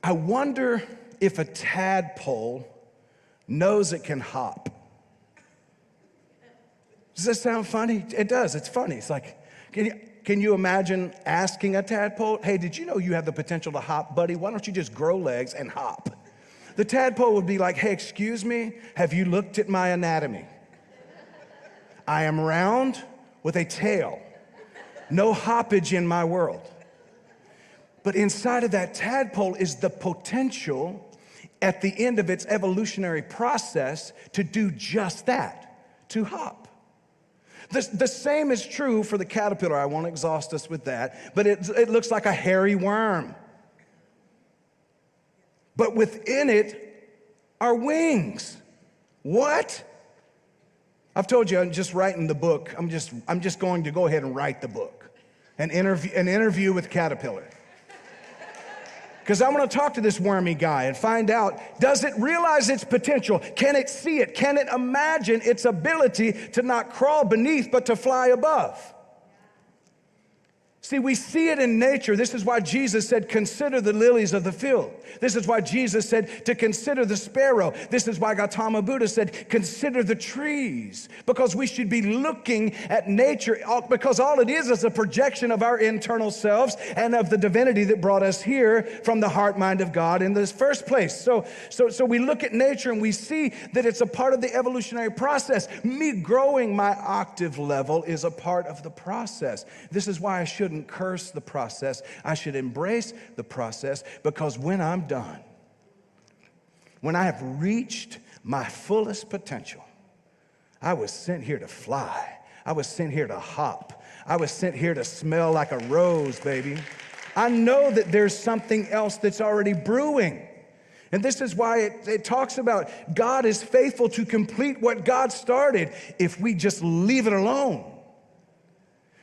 I wonder if a tadpole knows it can hop. Does that sound funny? It does. It's funny. It's like, can you imagine asking a tadpole, hey, did you know you have the potential to hop, buddy? Why don't you just grow legs and hop? The tadpole would be like, hey, excuse me, have you looked at my anatomy? I am round with a tail. No hoppage in my world. But inside of that tadpole is the potential at the end of its evolutionary process to do just that, to hop. The same is true for the caterpillar. I won't exhaust us with that, but it looks like a hairy worm. But within it are wings. What? I've told you I'm just writing the book. I'm just going to go ahead and write the book. An interview with caterpillar. Because I want to talk to this wormy guy and find out, does it realize its potential? Can it see it? Can it imagine its ability to not crawl beneath, but to fly above? See, we see it in nature. This is why Jesus said, consider the lilies of the field. This is why Jesus said to consider the sparrow. This is why Gautama Buddha said, consider the trees. Because we should be looking at nature, because all it is a projection of our internal selves and of the divinity that brought us here from the heart mind of God in this first place. So we look at nature and we see that it's a part of the evolutionary process. Me growing my octave level is a part of the process. This is why I shouldn't curse the process. I should embrace the process, because when I'm done, when I have reached my fullest potential, I was sent here to fly. I was sent here to hop. I was sent here to smell like a rose, baby. I know that there's something else that's already brewing. And this is why it talks about God is faithful to complete what God started if we just leave it alone.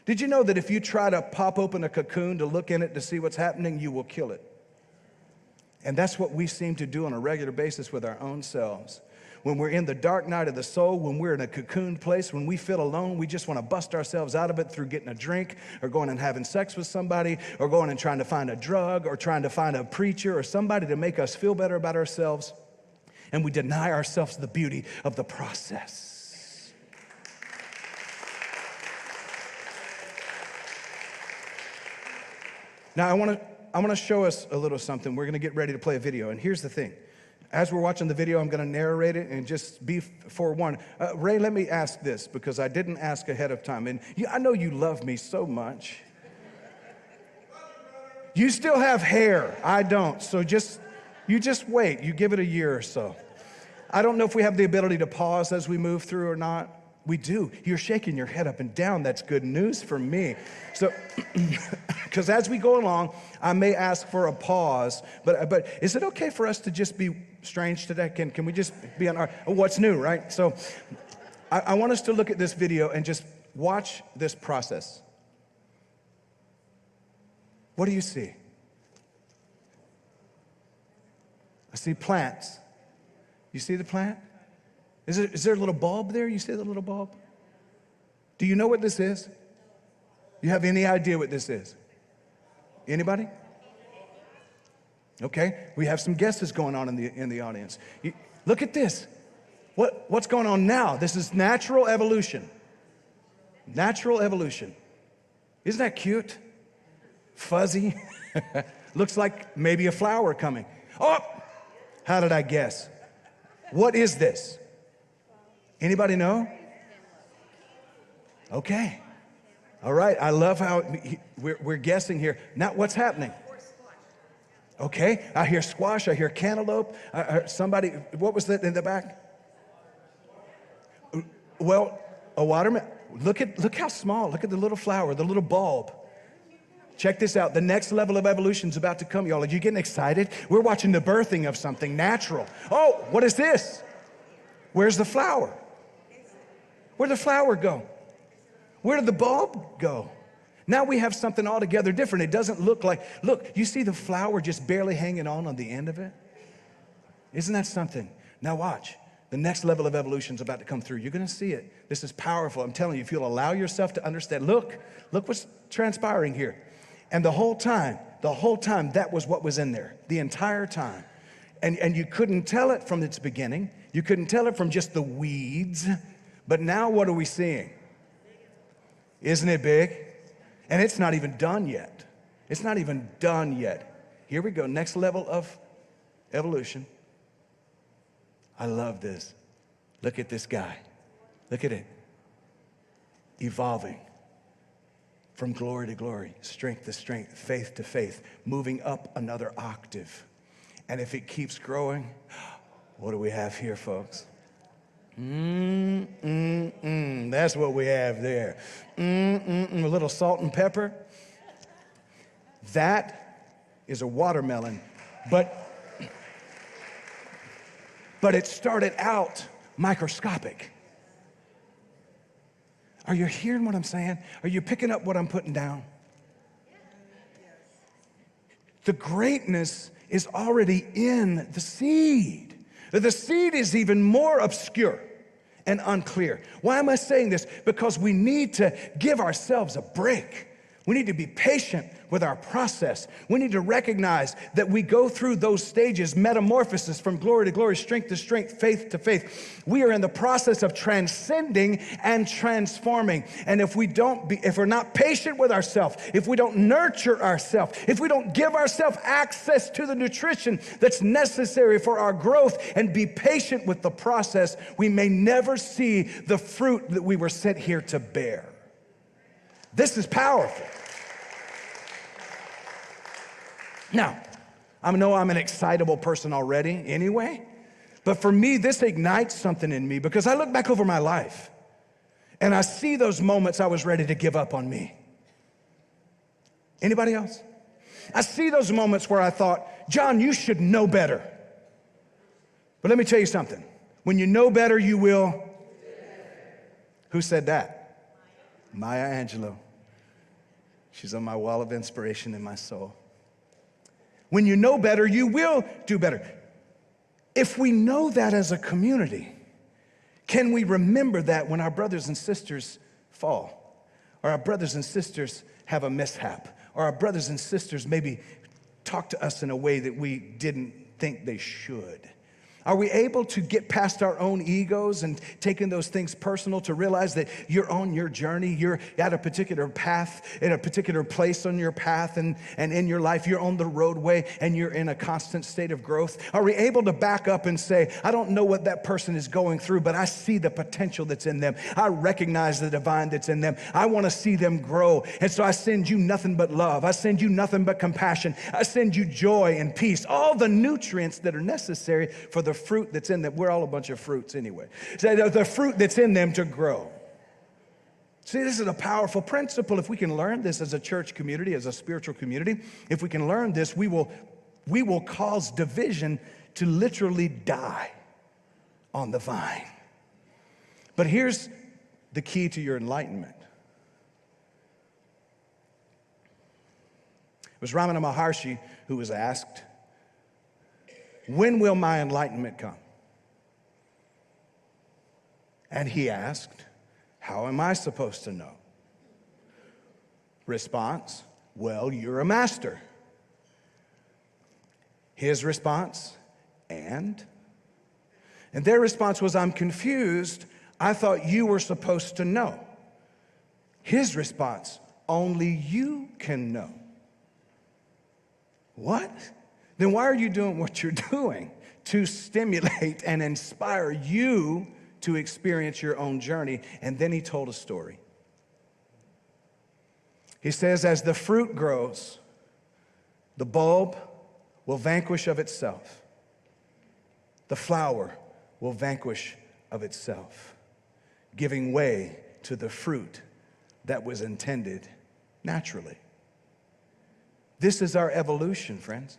Did you know that if you try to pop open a cocoon to look in it to see what's happening, you will kill it? And that's what we seem to do on a regular basis with our own selves. When we're in the dark night of the soul, when we're in a cocooned place, when we feel alone, we just want to bust ourselves out of it through getting a drink or going and having sex with somebody or going and trying to find a drug or trying to find a preacher or somebody to make us feel better about ourselves. And we deny ourselves the beauty of the process. Now, I want to show us a little something. We're going to get ready to play a video. And here's the thing. As we're watching the video, I'm going to narrate it and just be forewarned. Ray, let me ask this because I didn't ask ahead of time. And I know you love me so much. You still have hair. I don't. So you just wait. You give it a year or so. I don't know if we have the ability to pause as we move through or not. We do. You're shaking your head up and down. That's good news for me. So, because as we go along, I may ask for a pause. But is it okay for us to just be strange today? Can we just be on our what's new, right? So, I want us to look at this video and just watch this process. What do you see? I see plants. You see the plant? Is there a little bulb there? You see the little bulb? Do you know what this is? You have any idea what this is? Anybody? Okay, we have some guesses going on in the audience. Look at this. What's going on now? This is natural evolution. Natural evolution. Isn't that cute? Fuzzy. Looks like maybe a flower coming. Oh, how did I guess? What is this? Anybody know? Okay. All right. I love how we're guessing here. Now, what's happening? Okay. I hear squash. I hear cantaloupe. I heard somebody. What was that in the back? Well, a watermelon. Look how small. Look at the little flower, the little bulb. Check this out. The next level of evolution is about to come, y'all. Are you getting excited? We're watching the birthing of something natural. Oh, what is this? Where's the flower? Where'd the flower go? Where did the bulb go? Now we have something altogether different. It doesn't look like, look, you see the flower just barely hanging on the end of it? Isn't that something? Now watch. The next level of evolution is about to come through. You're going to see it. This is powerful. I'm telling you, if you'll allow yourself to understand, look what's transpiring here. And the whole time, that was what was in there, the entire time. And you couldn't tell it from its beginning. You couldn't tell it from just the weeds. But now what are we seeing? Isn't it big? And it's not even done yet. It's not even done yet. Here we go, next level of evolution. I love this. Look at this guy. Look at it. Evolving from glory to glory, strength to strength, faith to faith, moving up another octave. And if it keeps growing, what do we have here, folks? That's what we have there. A little salt and pepper. That is a watermelon, but it started out microscopic. Are you hearing what I'm saying? Are you picking up what I'm putting down? The greatness is already in the seed. The seed is even more obscure and unclear. Why am I saying this? Because we need to give ourselves a break. We need to be patient with our process. We need to recognize that we go through those stages, metamorphosis from glory to glory, strength to strength, faith to faith. We are in the process of transcending and transforming. And if we're not patient with ourselves, if we don't nurture ourselves, if we don't give ourselves access to the nutrition that's necessary for our growth and be patient with the process, we may never see the fruit that we were sent here to bear. This is powerful. Now, I know I'm an excitable person already anyway, but for me, this ignites something in me because I look back over my life And I see those moments I was ready to give up on me. Anybody else? I see those moments where I thought, John, you should know better. But let me tell you something. When you know better, you will. Who said that? Maya Angelou. She's on my wall of inspiration in my soul. When you know better, you will do better. If we know that as a community, can we remember that when our brothers and sisters fall, or our brothers and sisters have a mishap, or our brothers and sisters maybe talk to us in a way that we didn't think they should? Are we able to get past our own egos and taking those things personal to realize that you're on your journey, you're at a particular path, in a particular place on your path and in your life, you're on the roadway and you're in a constant state of growth? Are we able to back up and say, I don't know what that person is going through, but I see the potential that's in them. I recognize the divine that's in them. I want to see them grow. And so I send you nothing but love. I send you nothing but compassion. I send you joy and peace, all the nutrients that are necessary for the fruit that's in them. We're all a bunch of fruits anyway. So the fruit that's in them to grow. See, this is a powerful principle. If we can learn this as a church community, as a spiritual community, if we can learn this, we will cause division to literally die on the vine. But here's the key to your enlightenment. It was Ramana Maharshi who was asked, when will my enlightenment come? And he asked, how am I supposed to know? Response, well, you're a master. His response, and their response was, I'm confused. I thought you were supposed to know. His response, only you can know. What? Then why are you doing what you're doing? To stimulate and inspire you to experience your own journey. And then he told a story. He says, as the fruit grows, the bulb will vanquish of itself. The flower will vanquish of itself, giving way to the fruit that was intended naturally. This is our evolution, friends.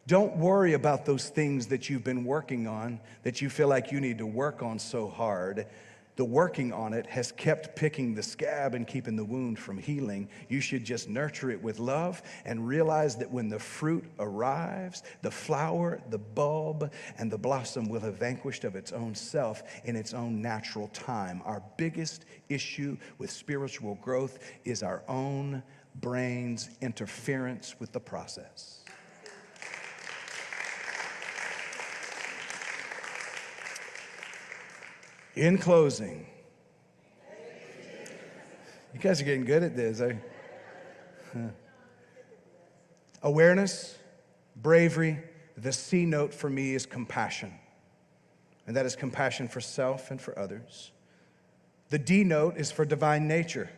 Don't worry about those things that you've been working on, that you feel like you need to work on so hard. The working on it has kept picking the scab and keeping the wound from healing. You should just nurture it with love and realize that when the fruit arrives, the flower, the bulb, and the blossom will have vanquished of its own self in its own natural time. Our biggest issue with spiritual growth is our own brain's interference with the process. In closing, you guys are getting good at this. Awareness, bravery, the C note for me is compassion. And that is compassion for self and for others. The D note is for divine nature.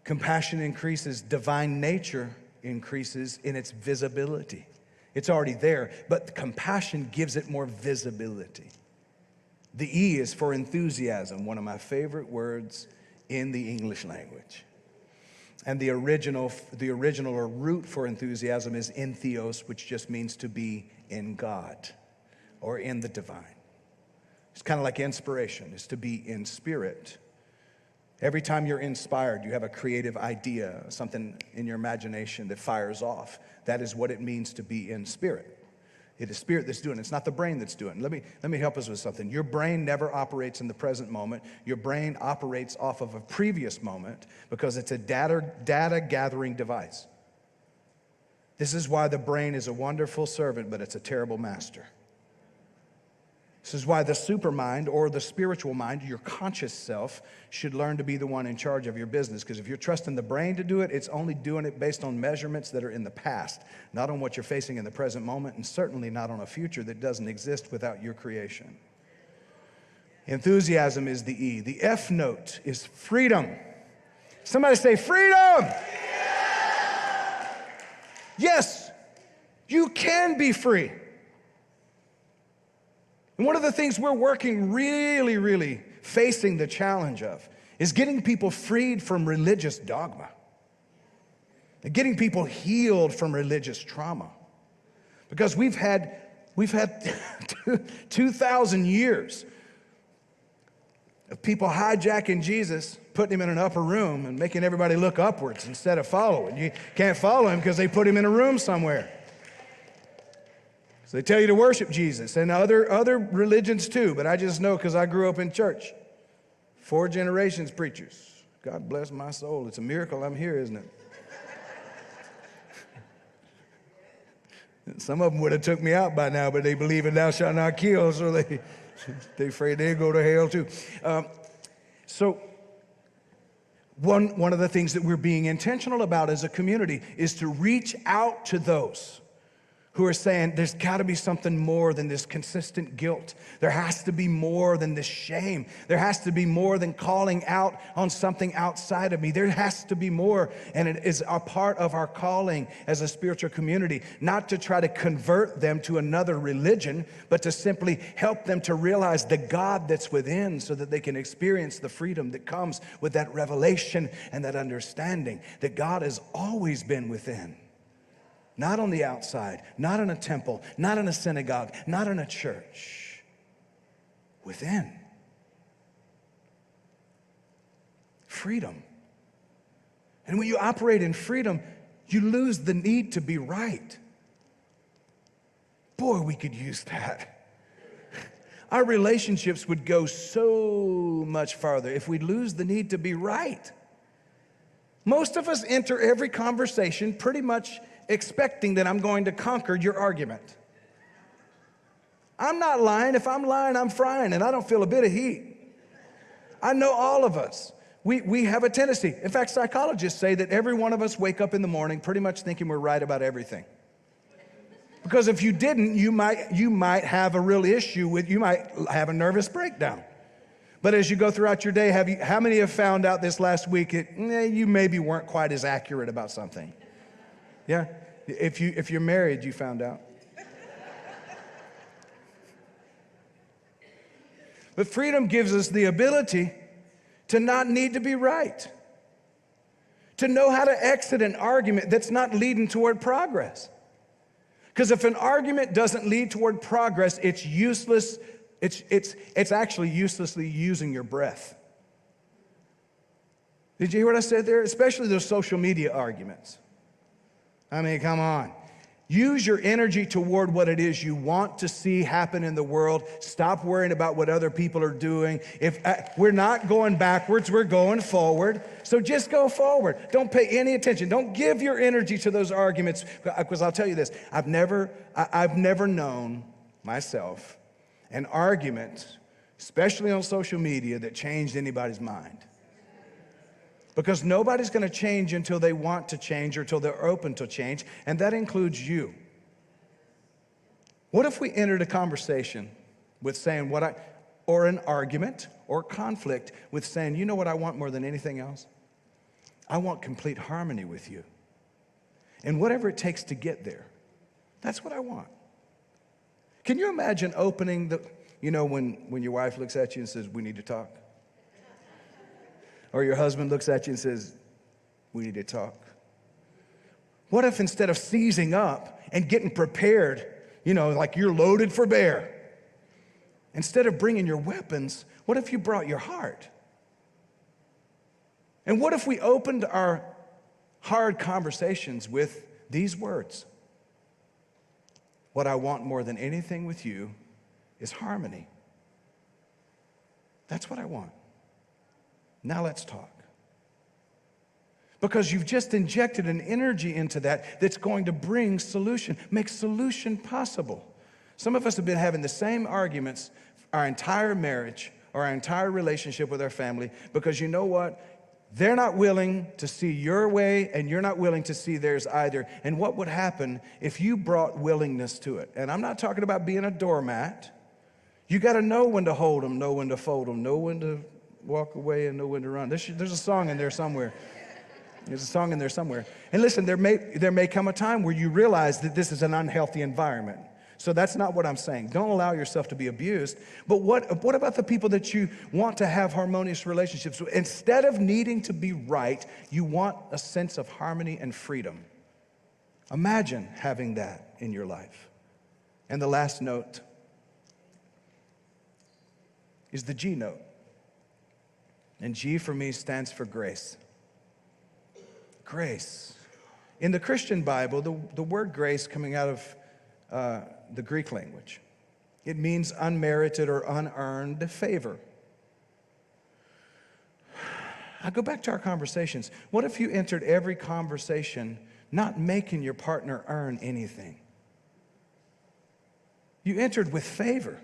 Compassion increases, divine nature increases in its visibility. It's already there, but compassion gives it more visibility. The E is for enthusiasm, one of my favorite words in the English language. And the original or root for enthusiasm is entheos, which just means to be in God or in the divine. It's kind of like inspiration, is to be in spirit. Every time you're inspired, you have a creative idea, something in your imagination that fires off. That is what it means to be in spirit. It is spirit that's doing it. It's not the brain that's doing it. Let me help us with something. Your brain never operates in the present moment. Your brain operates off of a previous moment because it's a data gathering device. This is why the brain is a wonderful servant, but it's a terrible master. This is why the supermind or the spiritual mind, your conscious self, should learn to be the one in charge of your business. Because if you're trusting the brain to do it, it's only doing it based on measurements that are in the past, not on what you're facing in the present moment, and certainly not on a future that doesn't exist without your creation. Enthusiasm is the E. The F note is freedom. Somebody say freedom! Yes, you can be free. And one of the things we're working really facing the challenge of is getting people freed from religious dogma, and getting people healed from religious trauma. Because we've had 2,000 years of people hijacking Jesus, putting him in an upper room and making everybody look upwards instead of following. You can't follow him because they put him in a room somewhere. So they tell you to worship Jesus, and other religions too, but I just know because I grew up in church. 4 generations preachers. God bless my soul. It's a miracle I'm here, isn't it? Some of them would have took me out by now, but they believe in thou shalt not kill, so they afraid they'll go to hell too. So one of the things that we're being intentional about as a community is to reach out to those who are saying there's got to be something more than this consistent guilt. There has to be more than this shame. There has to be more than calling out on something outside of me. There has to be more, and it is a part of our calling as a spiritual community, not to try to convert them to another religion, but to simply help them to realize the God that's within so that they can experience the freedom that comes with that revelation and that understanding that God has always been within. Not on the outside, not in a temple, not in a synagogue, not in a church. Within. Freedom. And when you operate in freedom, you lose the need to be right. Boy, we could use that. Our relationships would go so much farther if we lose the need to be right. Most of us enter every conversation pretty much expecting that I'm going to conquer your argument. I'm not lying. If I'm lying, I'm frying, and I don't feel a bit of heat. I know all of us. We have a tendency. In fact, psychologists say that every one of us wake up in the morning pretty much thinking we're right about everything. Because if you didn't, you might have a real issue with, you might have a nervous breakdown. But as you go throughout your day, how many have found out this last week that you maybe weren't quite as accurate about something? Yeah, if you're married, you found out. But freedom gives us the ability to not need to be right, to know how to exit an argument that's not leading toward progress. Because if an argument doesn't lead toward progress, it's useless. It's actually uselessly using your breath. Did you hear what I said there? Especially those social media arguments. I mean, come on. Use your energy toward what it is you want to see happen in the world. Stop worrying about what other people are doing. We're not going backwards, we're going forward. So just go forward. Don't pay any attention. Don't give your energy to those arguments. Because I'll tell you this, I've never known myself an argument, especially on social media, that changed anybody's mind. Because nobody's going to change until they want to change or until they're open to change, and that includes you. What if we entered a conversation with saying or an argument or conflict with saying, you know what I want more than anything else? I want complete harmony with you. And whatever it takes to get there, that's what I want. Can you imagine opening when your wife looks at you and says, we need to talk? Or your husband looks at you and says, we need to talk. What if instead of seizing up and getting prepared, like you're loaded for bear, instead of bringing your weapons, what if you brought your heart? And what if we opened our hard conversations with these words? What I want more than anything with you is harmony. That's what I want. Now let's talk. Because you've just injected an energy into that's going to bring solution, make solution possible. Some of us have been having the same arguments our entire marriage or our entire relationship with our family because you know what? They're not willing to see your way and you're not willing to see theirs either. And what would happen if you brought willingness to it? And I'm not talking about being a doormat. You got to know when to hold them, know when to fold them, know when to walk away and know when to run. There's a song in there somewhere. There's a song in there somewhere. And listen, there may come a time where you realize that this is an unhealthy environment. So that's not what I'm saying. Don't allow yourself to be abused. But what about the people that you want to have harmonious relationships with? Instead of needing to be right, you want a sense of harmony and freedom. Imagine having that in your life. And the last note is the G note. And G for me stands for grace. Grace. In the Christian Bible, the word grace coming out of the Greek language, it means unmerited or unearned favor. I go back to our conversations. What if you entered every conversation not making your partner earn anything? You entered with favor.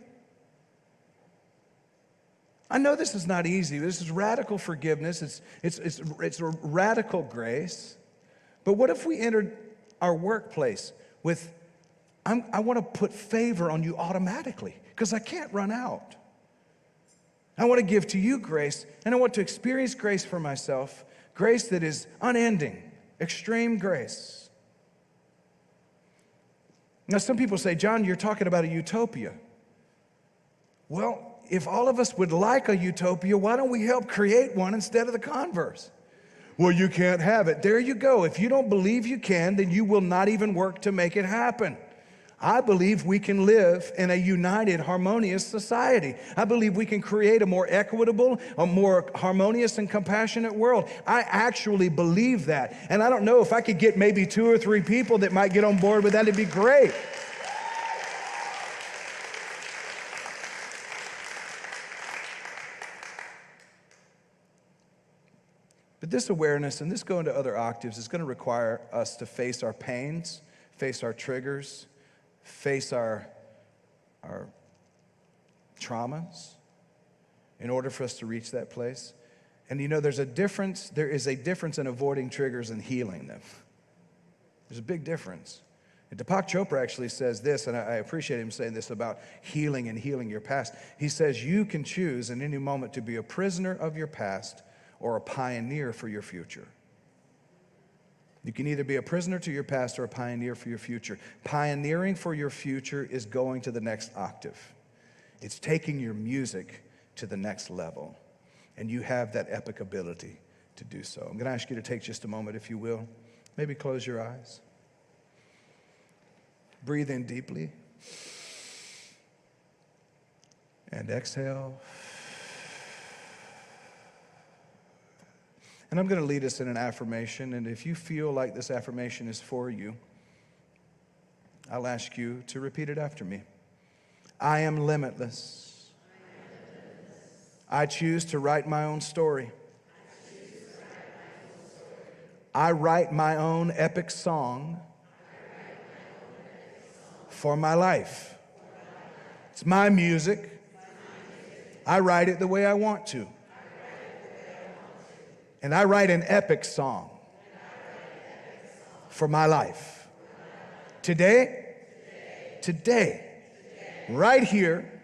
I know this is not easy. This is radical forgiveness. It's radical grace. But what if we entered our workplace with, I want to put favor on you automatically because I can't run out. I want to give to you grace, and I want to experience grace for myself, grace that is unending, extreme grace. Now, some people say, John, you're talking about a utopia. Well, if all of us would like a utopia, why don't we help create one instead of the converse? Well, you can't have it. There you go. If you don't believe you can, then you will not even work to make it happen. I believe we can live in a united, harmonious society. I believe we can create a more equitable, a more harmonious and compassionate world. I actually believe that. And I don't know if I could get maybe 2 or 3 people that might get on board with that. It'd be great. But this awareness and this going to other octaves is going to require us to face our pains, face our triggers, face our traumas in order for us to reach that place. And you know, there is a difference in avoiding triggers and healing them. There's a big difference. And Deepak Chopra actually says this, and I appreciate him saying this about healing and healing your past. He says you can choose in any moment to be a prisoner of your past or a pioneer for your future. You can either be a prisoner to your past or a pioneer for your future. Pioneering for your future is going to the next octave. It's taking your music to the next level. And you have that epic ability to do so. I'm going to ask you to take just a moment, if you will. Maybe close your eyes. Breathe in deeply. And exhale. And I'm going to lead us in an affirmation, and if you feel like this affirmation is for you, I'll ask you to repeat it after me. I am limitless. I choose to write my own story. I write my own epic song for my life. It's my music. I write it the way I want to. And I write an epic song for my life. Today, right here,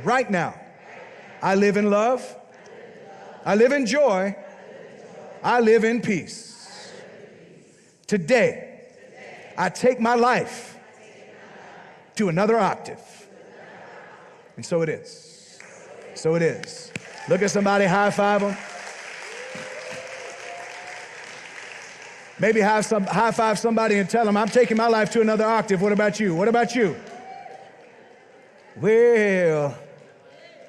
right now, I live in love, I live in joy, I live in peace. Today, I take my life to another octave. And so it is. So it is. Look at somebody, high five them. Maybe high five somebody and tell them, I'm taking my life to another octave. What about you? What about you? Well,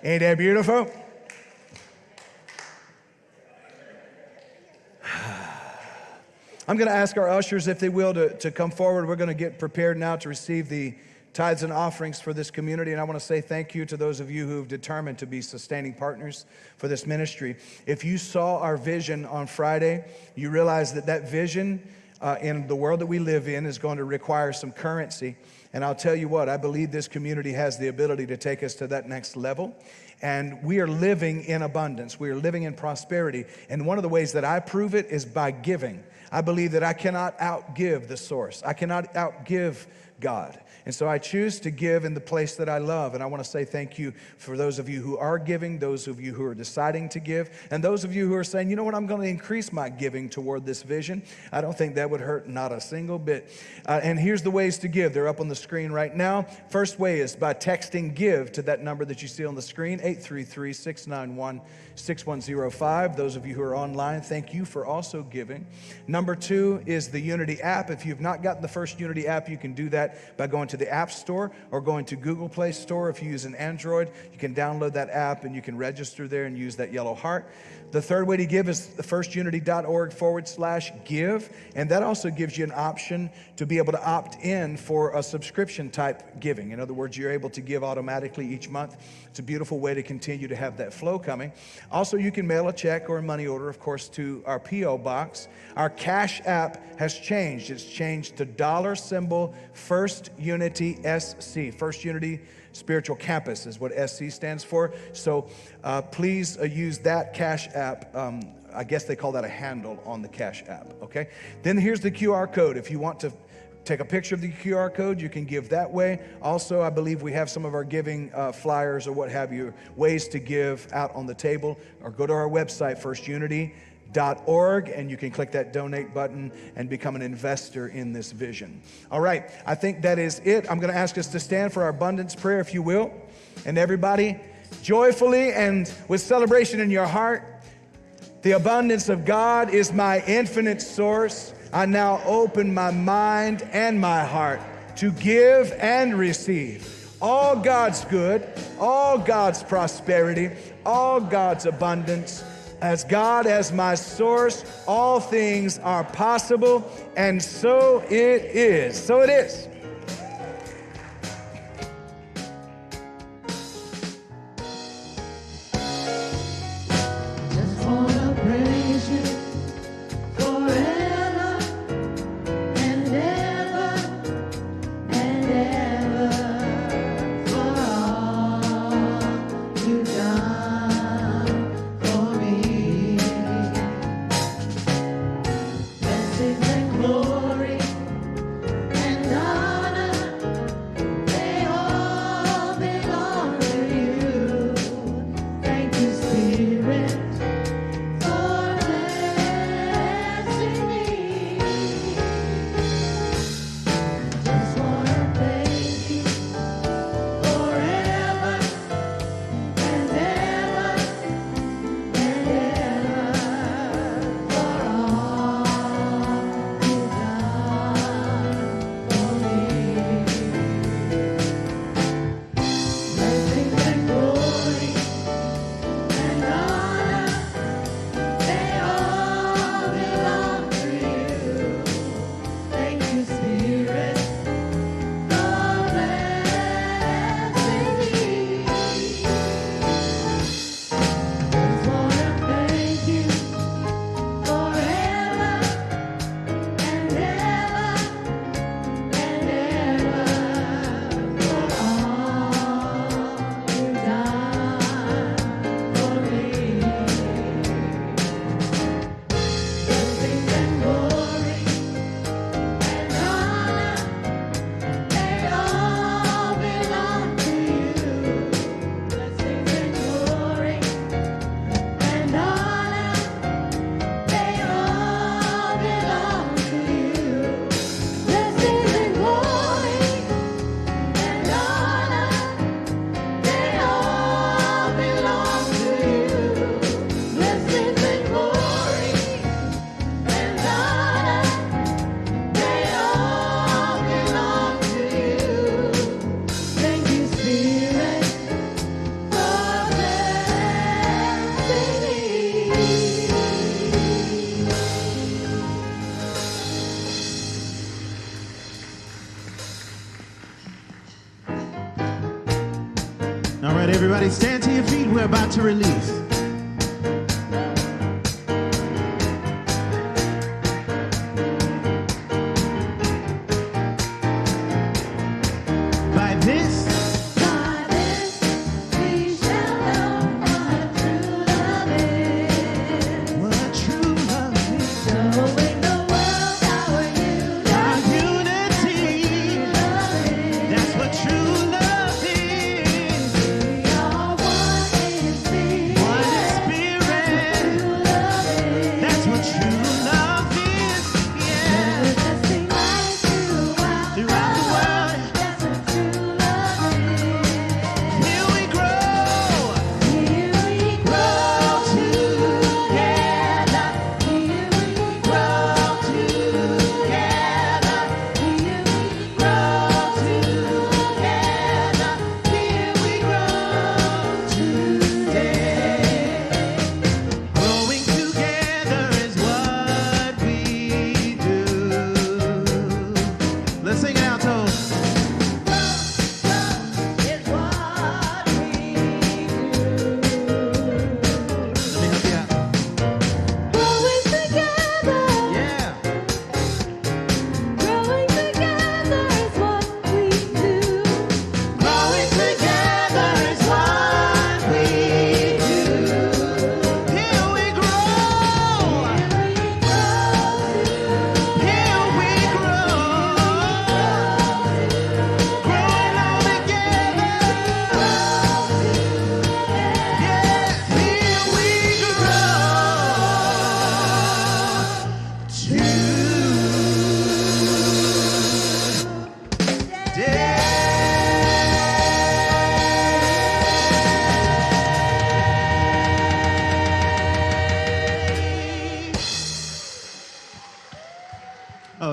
ain't that beautiful? I'm going to ask our ushers, if they will, to come forward. We're going to get prepared now to receive the tithes and offerings for this community. And I want to say thank you to those of you who've determined to be sustaining partners for this ministry. If you saw our vision on Friday, you realize that vision in the world that we live in is going to require some currency. And I'll tell you what, I believe this community has the ability to take us to that next level. And we are living in abundance. We are living in prosperity. And one of the ways that I prove it is by giving. I believe that I cannot outgive the source. I cannot outgive God. And so I choose to give in the place that I love. And I want to say thank you for those of you who are giving, those of you who are deciding to give, and those of you who are saying, you know what, I'm going to increase my giving toward this vision. I don't think that would hurt, not a single bit. And here's the ways to give. They're up on the screen right now. First way is by texting GIVE to that number that you see on the screen, 833-691-6105. Those of you who are online, thank you for also giving. Number 2 is the Unity app. If you've not gotten the first Unity app, you can do that by going to the App Store or going to Google Play Store. If you use an Android, you can download that app and you can register there and use that yellow heart. The third way to give is firstunity.org/give, and that also gives you an option to be able to opt in for a subscription type giving. In other words, you're able to give automatically each month. It's a beautiful way to continue to have that flow coming. Also, you can mail a check or a money order, of course, to our P.O. box. Our Cash App has changed. It's changed to $ First Unity SC. First Unity Spiritual Campus is what SC stands for. So please use that Cash App. I guess they call that a handle on the Cash App, okay? Then here's the QR code. If you want to take a picture of the QR code, you can give that way. Also, I believe we have some of our giving flyers or what have you, ways to give out on the table. Or go to our website, firstunity.org, and you can click that donate button and become an investor in this vision. All right, I think that is it. I'm going to ask us to stand for our abundance prayer, if you will. And everybody, joyfully and with celebration in your heart, the abundance of God is my infinite source. I now open my mind and my heart to give and receive all God's good, all God's prosperity, all God's abundance. As God as my source, all things are possible, and so it is. So it is. Just wanna praise you forever and ever and ever for all you've done for me. Blessings and glory and honor, they all belong to you. Thank you, Spirit, for blessing me. Just wanna thank you forever and ever and ever for all you've done for me. Blessings and glory and honor, they all belong to you. Thank you, Spirit, for blessing me. Just wanna thank you forever and ever and ever for all you've done for me. Blessings and glory and honor, they all belong to you. Blessings and glory and honor, they all belong to you. Blessings and glory and honor, they all belong to you. Blessings and glory and honor, they all belong to you. Thank you, Spirit, for blessing me. All right, everybody, stand to your feet. We're about to release. By this, By this we shall know what true love is. what true love is. Showing the world our unity. Our unity. Love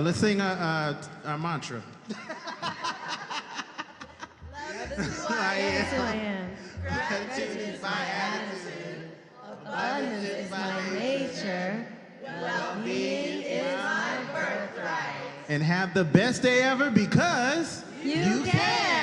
So let's sing our mantra. Yes, I am. Gratitude is my attitude. Abundance is my nature. Well-being is my birthright. And have the best day ever because You can.